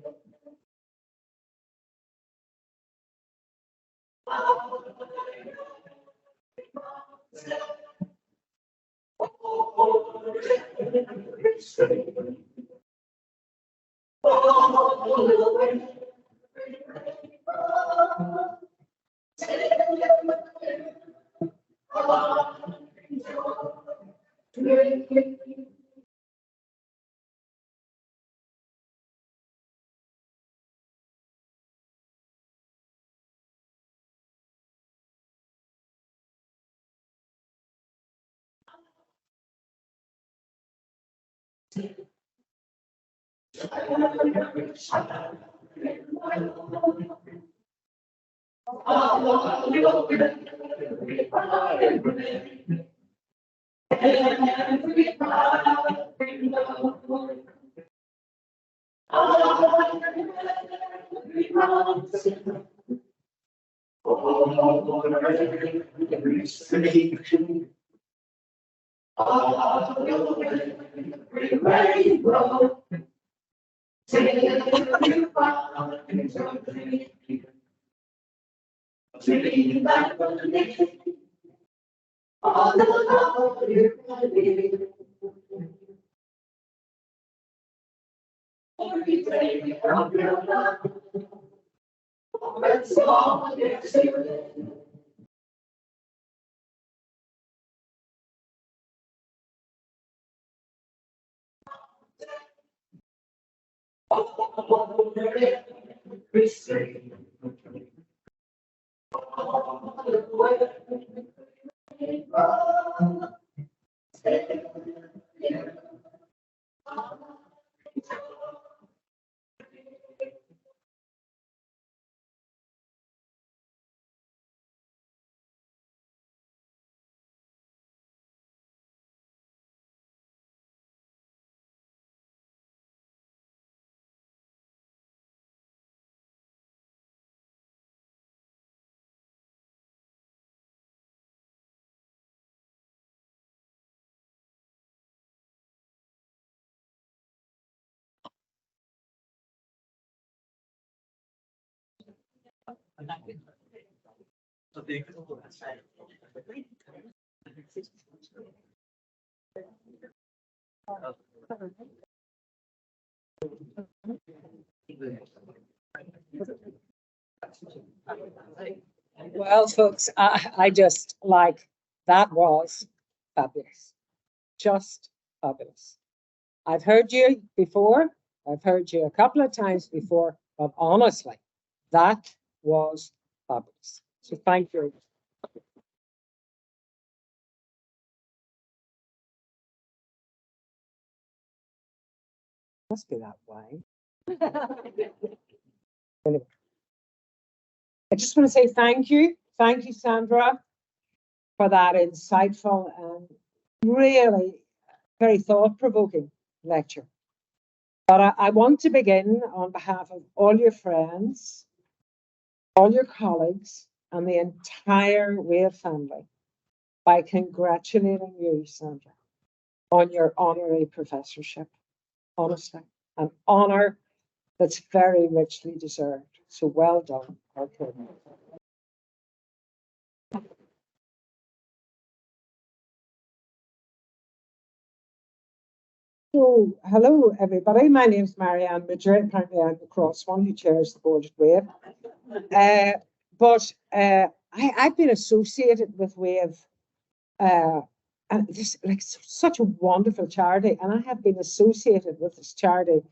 Well, folks, I just like that was fabulous. Just fabulous. I've heard you before. I've heard you a couple of times before, But honestly, that was fabulous. So thank you. Must be that way. Anyway, I just want to say thank you. Thank you, Sandra, for that insightful and really very thought-provoking lecture. But I want to begin on behalf of all your friends, all your colleagues, and the entire Wave family by congratulating you, Sandra, on your honorary professorship. Honestly, an honor that's very richly deserved. So well done. Okay. So, hello everybody. My name's Marianne Midger. Apparently, I'm the cross one who chairs the board at Wave. I've been associated with Wave, and this like such a wonderful charity, and I have been associated with this charity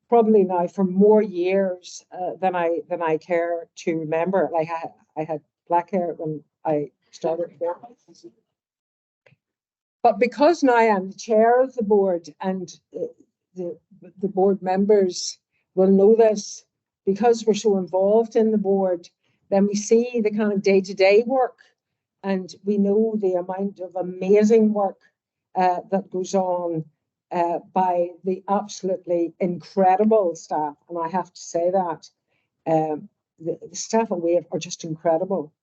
probably now for more years than I care to remember. Like I had black hair when I started here. But because now I'm the chair of the board, and the board members will know this, because we're so involved in the board, then we see the kind of day-to-day work, and we know the amount of amazing work that goes on by the absolutely incredible staff. And I have to say that the staff at Wave are just incredible.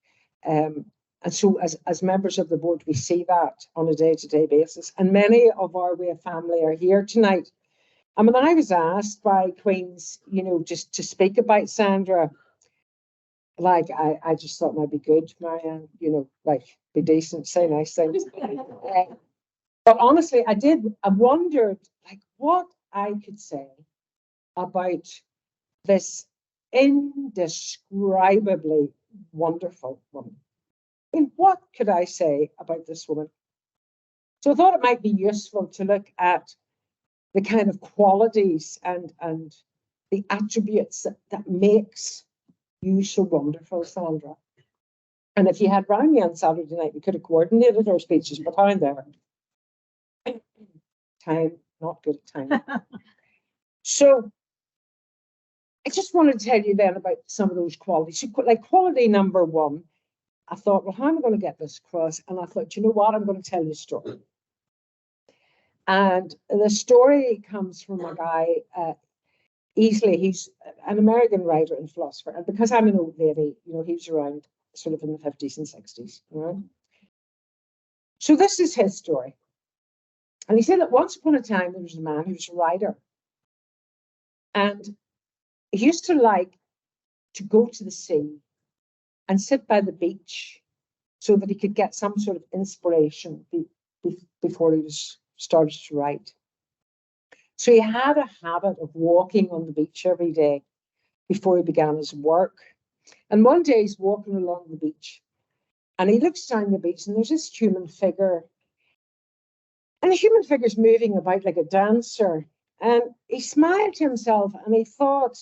And so as members of the board, we see that on a day-to-day basis. And many of our Wave family are here tonight. And when I was asked by Queen's, just to speak about Sandra, like I just thought it might be good, Marianne, like be decent, say nice things. But honestly, I wondered like what I could say about this indescribably wonderful woman. And what could I say about this woman? So I thought it might be useful to look at the kind of qualities and the attributes that makes you so wonderful, Sandra. And if you had rang me on Saturday night, we could have coordinated our speeches, but I'm there. Time, not good at time. So I just wanted to tell you then about some of those qualities. Like quality number one, I thought, well, how am I going to get this across? And I thought, you know what? I'm going to tell you a story. And the story comes from a guy, Easley. He's an American writer and philosopher. And because I'm an old lady, he was around sort of in the 50s and 60s. Right? So this is his story. And he said that once upon a time, there was a man who was a writer. And he used to like to go to the sea and sit by the beach so that he could get some sort of inspiration before he started to write. So he had a habit of walking on the beach every day before he began his work. And one day he's walking along the beach and he looks down the beach and there's this human figure. And the human figure's moving about like a dancer. And he smiled to himself and he thought,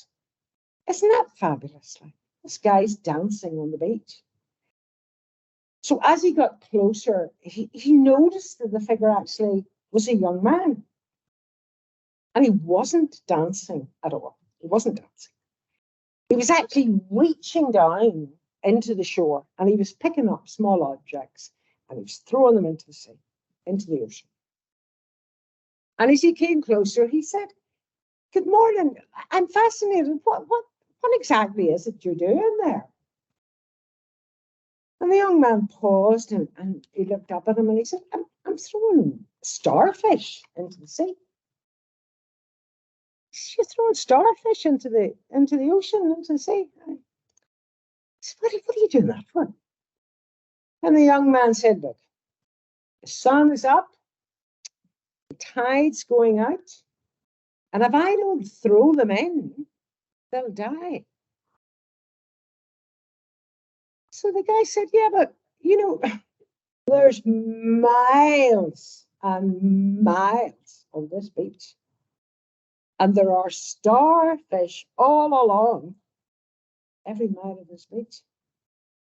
isn't that fabulous? Like, this guy's dancing on the beach. So as he got closer, he noticed that the figure actually was a young man. And he wasn't dancing at all. He wasn't dancing. He was actually reaching down into the shore and he was picking up small objects and he was throwing them into the sea, into the ocean. And as he came closer, he said, good morning. I'm fascinated. What exactly is it you're doing there? And the young man paused and he looked up at him and he said, I'm throwing starfish into the sea. You're throwing starfish into the ocean, into the sea. I said, what are you doing that for? And the young man said, look, the sun is up, the tide's going out, and if I don't throw them in, they'll die. So the guy said, yeah, but there's miles and miles on this beach. And there are starfish all along every mile of this beach.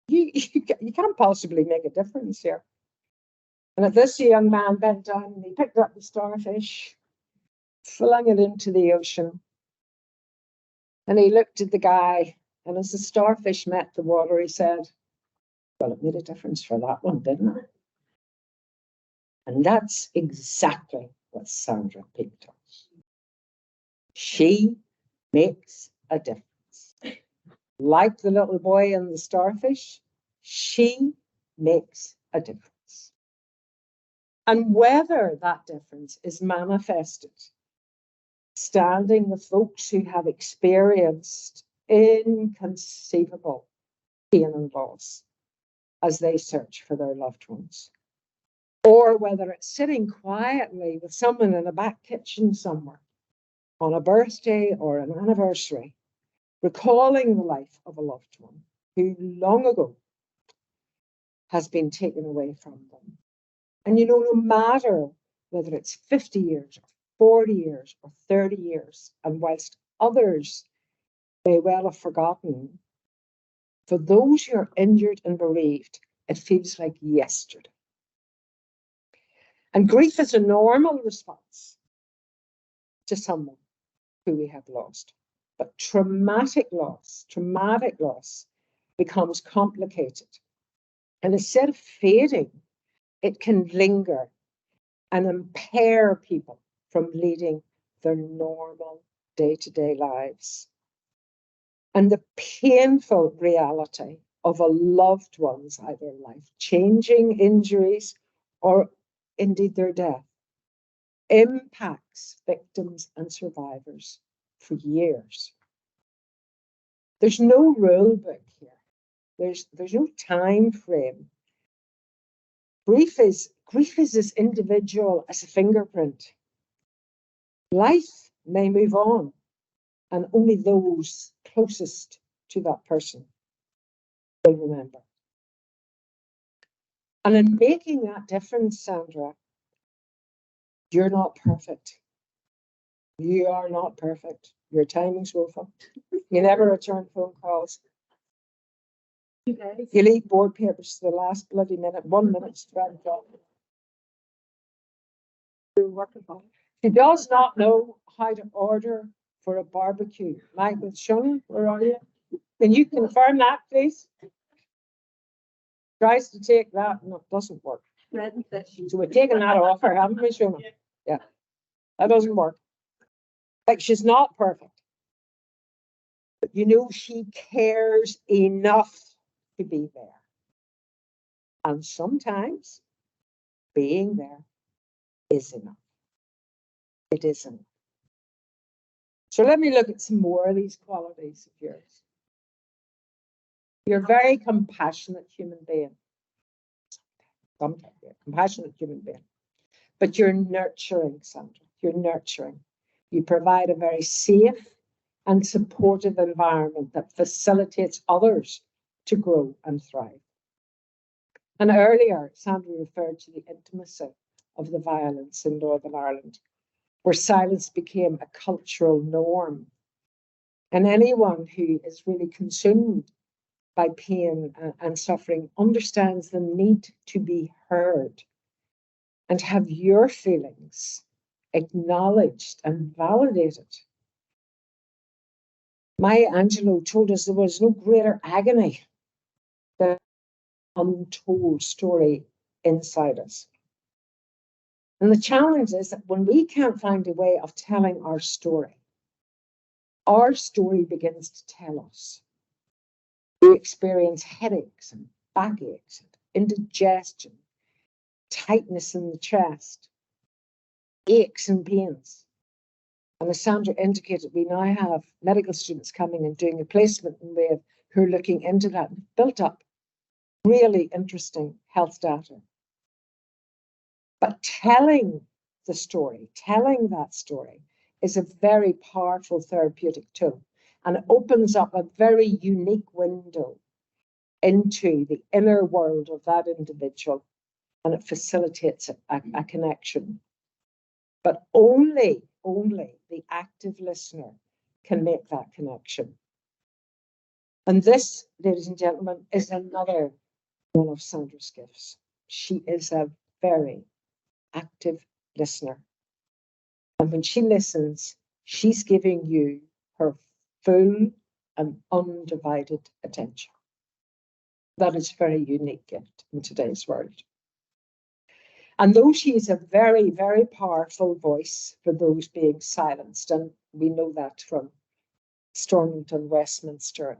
You can't possibly make a difference here. And this young man bent down and he picked up the starfish, flung it into the ocean. And he looked at the guy, and as the starfish met the water, he said, well, it made a difference for that one, didn't it? And that's exactly what Sandra Peake does. She makes a difference. Like the little boy and the starfish, she makes a difference. And whether that difference is manifested standing with folks who have experienced inconceivable pain and loss as they search for their loved ones, or whether it's sitting quietly with someone in a back kitchen somewhere on a birthday or an anniversary, recalling the life of a loved one who long ago has been taken away from them. And you know, no matter whether it's 50 years or 40 years or 30 years, and whilst others may well have forgotten, for those who are injured and bereaved, it feels like yesterday. And grief is a normal response to someone who we have lost. But traumatic loss becomes complicated. And instead of fading, it can linger and impair people from leading their normal day-to-day lives. And the painful reality of a loved one's either life-changing injuries or indeed their death impacts victims and survivors for years. There's no rule book here. There's no time frame. Grief is as individual as a fingerprint. Life may move on, and only those closest to that person will remember. And in making that difference, Sandra, you're not perfect. You are not perfect. Your timing's woeful. You never return phone calls. You leave board papers to the last bloody minute, 1 minute to 12 o'clock. She does not know how to order for a barbecue. Michael, Sean, where are you? Can you confirm that, please? Tries to take that, and it doesn't work. So we're taking that off her, haven't we, Shona? Yeah, that doesn't work. Like, she's not perfect. But you know, she cares enough to be there. And sometimes being there is enough. It isn't. So let me look at some more of these qualities of yours. You're a very compassionate human being. Sometimes you're a compassionate human being. But you're nurturing, Sandra. You're nurturing. You provide a very safe and supportive environment that facilitates others to grow and thrive. And earlier, Sandra referred to the intimacy of the violence in Northern Ireland, where silence became a cultural norm. And anyone who is really consumed by pain and suffering understands the need to be heard and have your feelings acknowledged and validated. Maya Angelou told us there was no greater agony than an untold story inside us. And the challenge is that when we can't find a way of telling our story begins to tell us. We experience headaches and backaches and indigestion, tightness in the chest, aches and pains. And as Sandra indicated, we now have medical students coming and doing a placement in WAVE who are looking into that and built up really interesting health data. But telling the story, telling that story is a very powerful therapeutic tool, and it opens up a very unique window into the inner world of that individual, and it facilitates a connection. But only only the active listener can make that connection. And this, ladies and gentlemen, is another one of Sandra's gifts. She is a very active listener. And when she listens, she's giving you her full and undivided attention. That is a very unique gift in today's world. And though she is a very, very powerful voice for those being silenced, and we know that from Stormington, Westminster, and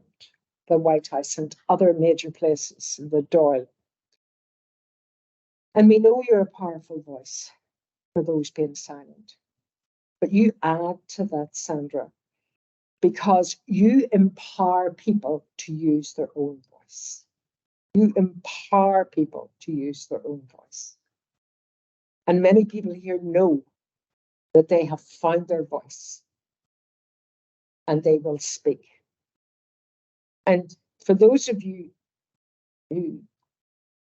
the White House, and other major places, the Dáil. And we know you're a powerful voice for those being silent. But you add to that, Sandra, because you empower people to use their own voice. You empower people to use their own voice. And many people here know that they have found their voice and they will speak. And for those of you who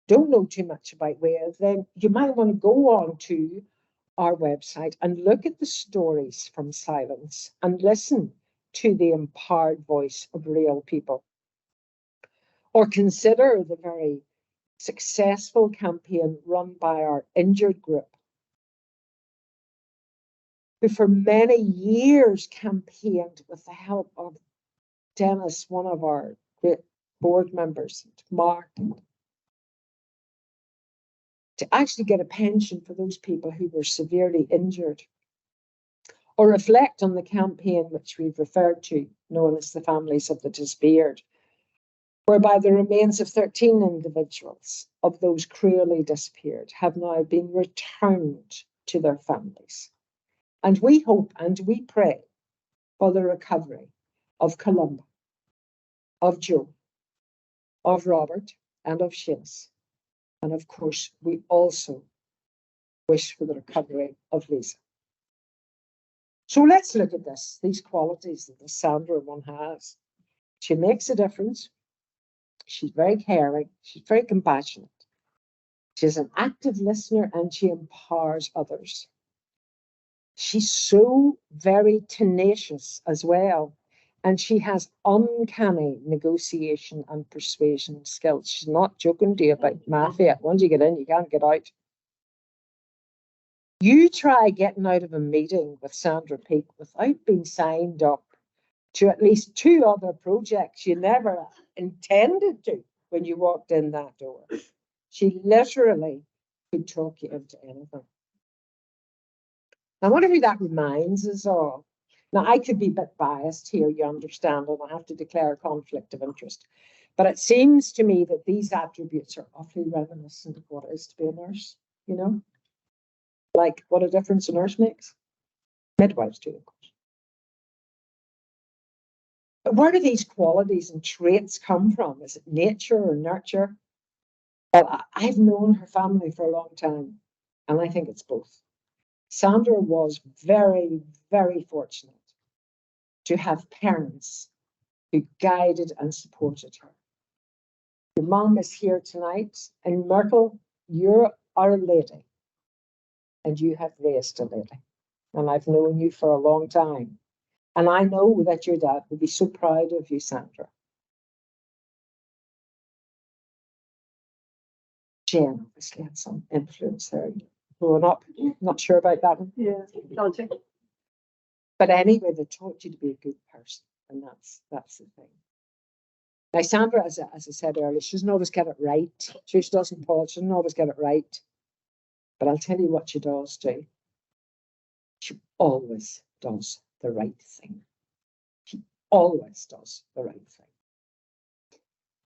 don't know too much about WAVE, then you might want to go on to our website and look at the stories from silence and listen to the empowered voice of real people. Or consider the very successful campaign run by our injured group, who for many years campaigned with the help of Dennis, one of our great board members, and Mark, to actually get a pension for those people who were severely injured. Or reflect on the campaign which we've referred to, known as the Families of the Disappeared, whereby the remains of 13 individuals of those cruelly disappeared have now been returned to their families. And we hope and we pray for the recovery of Columba, of Joe, of Robert, and of Seamus. And of course, we also wish for the recovery of Lisa. So let's look at this, these qualities that the Sandra one has. She makes a difference. She's very caring. She's very compassionate. She's an active listener and she empowers others. She's so very tenacious as well. And she has uncanny negotiation and persuasion skills. She's not joking to you about mafia. Once you get in, you can't get out. You try getting out of a meeting with Sandra Peake without being signed up to at least 2 other projects you never intended to when you walked in that door. She literally could talk you into anything. Now, whatever that reminds us of, now I could be a bit biased here, you understand, and I have to declare a conflict of interest. But it seems to me that these attributes are awfully reminiscent of what it is to be a nurse, you know? Like what a difference a nurse makes. Midwives too, of course. But where do these qualities and traits come from? Is it nature or nurture? Well, I've known her family for a long time, and I think it's both. Sandra was very, very fortunate to have parents who guided and supported her. Your mom is here tonight, and Myrtle, you're our lady, and you have raised a lady. And I've known you for a long time. And I know that your dad would be so proud of you, Sandra. Jen obviously had some influence there growing up. Not sure about that one. Yeah, logic. But anyway, they taught you to be a good person, and that's the thing. Now, Sandra, as I said earlier, she doesn't always get it right. She doesn't, Paul. She doesn't always get it right. But I'll tell you what she does do. She always does the right thing. She always does the right thing.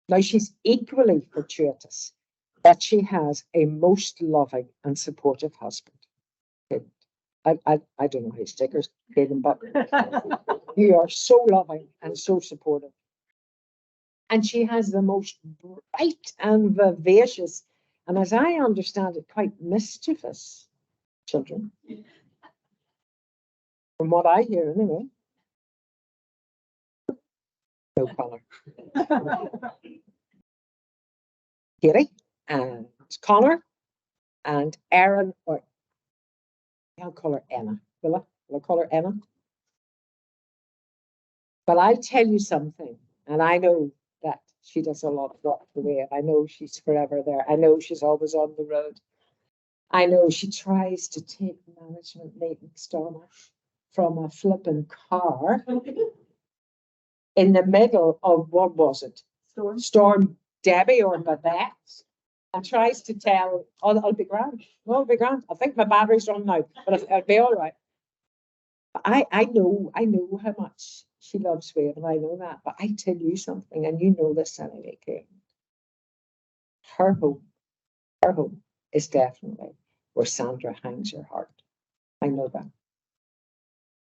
Now, she's equally fortuitous that she has a most loving and supportive husband. I don't know how stickers get them, but you are so loving and so supportive. And she has the most bright and vivacious, and as I understand it, quite mischievous children. From what I hear, anyway. No colour. Katie and Connor and Aaron, or I'll call her Emma, will I? I call her Emma. But I'll tell you something, and I know that she does a lot of work for me, and I know she's forever there. I know she's always on the road. I know she tries to take management meetings, Donna, from a flipping car in the middle of, what was it? Storm Debbie or Babette, and tries to tell, oh, it'll be grand. No, it'll be grand. I think my battery's on now, but it'll be all right. But I know how much she loves Wave, and I know that. But I tell you something, and you know this anyway, Kate. Her home is definitely where Sandra hangs her heart. I know that.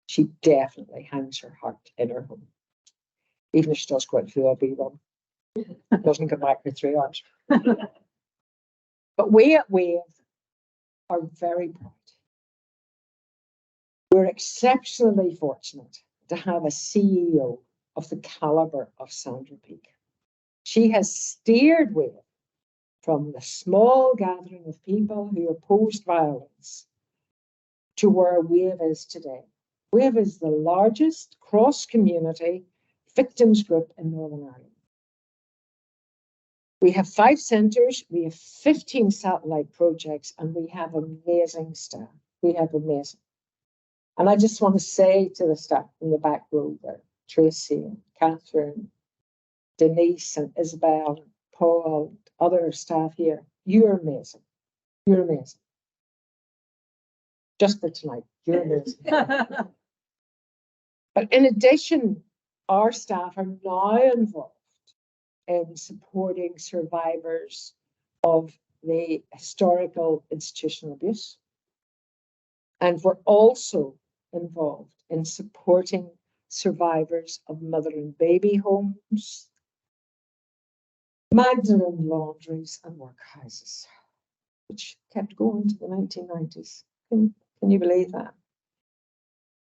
She definitely hangs her heart in her home. Even if she does go out for a wee run. Doesn't come back for 3 hours. But we at Wave are very proud. We're exceptionally fortunate to have a CEO of the caliber of Sandra Peake. She has steered Wave from the small gathering of people who opposed violence to where Wave is today. Wave is the largest cross-community victims group in Northern Ireland. We have 5 centres, we have 15 satellite projects, and we have amazing staff. We have amazing. And I just want to say to the staff in the back row there, Tracy and Catherine, Denise and Isabel, Paul, other staff here, you're amazing. You're amazing. Just for tonight, you're amazing. But in addition, our staff are now involved in supporting survivors of the historical institutional abuse. And we're also involved in supporting survivors of mother and baby homes, Magdalene laundries and workhouses, which kept going to the 1990s. Can you believe that?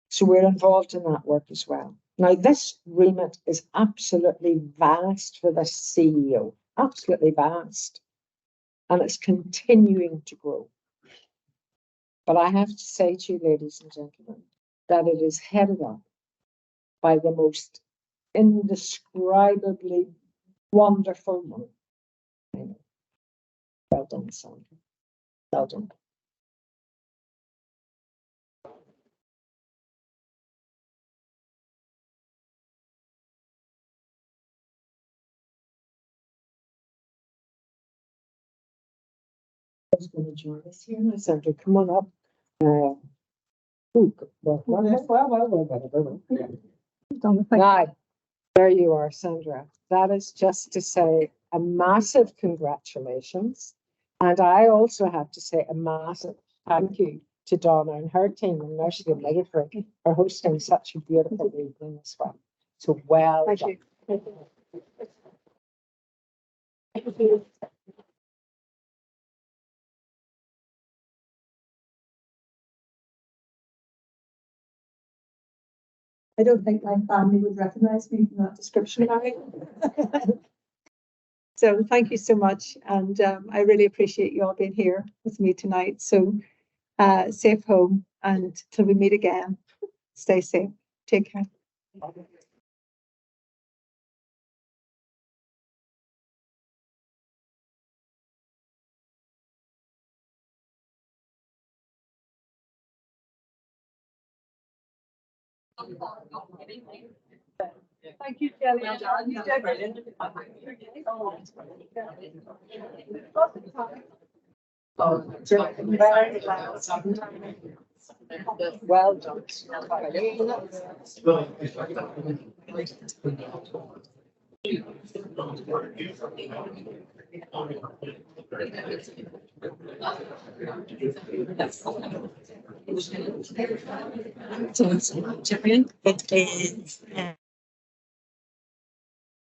So we're involved in that work as well. Now, this remit is absolutely vast for this CEO, absolutely vast, and it's continuing to grow. But I have to say to you, ladies and gentlemen, that it is headed up by the most indescribably wonderful woman I know. Well done, Sandra. Well done. Who's going to join us here now, Sandra? Come on up. Now, there you are, Sandra. That is just to say a massive congratulations. And I also have to say a massive thank you to Donna and her team and Nursery and Midwifery for hosting such a beautiful evening as well. So well Thank done. you. Thank you. I don't think my family would recognise me from that description, Harry. So thank you so much, and I really appreciate you all being here with me tonight. So safe home, and till we meet again, stay safe. Take care. Thank you, Kelly. You did brilliant. Well done. It is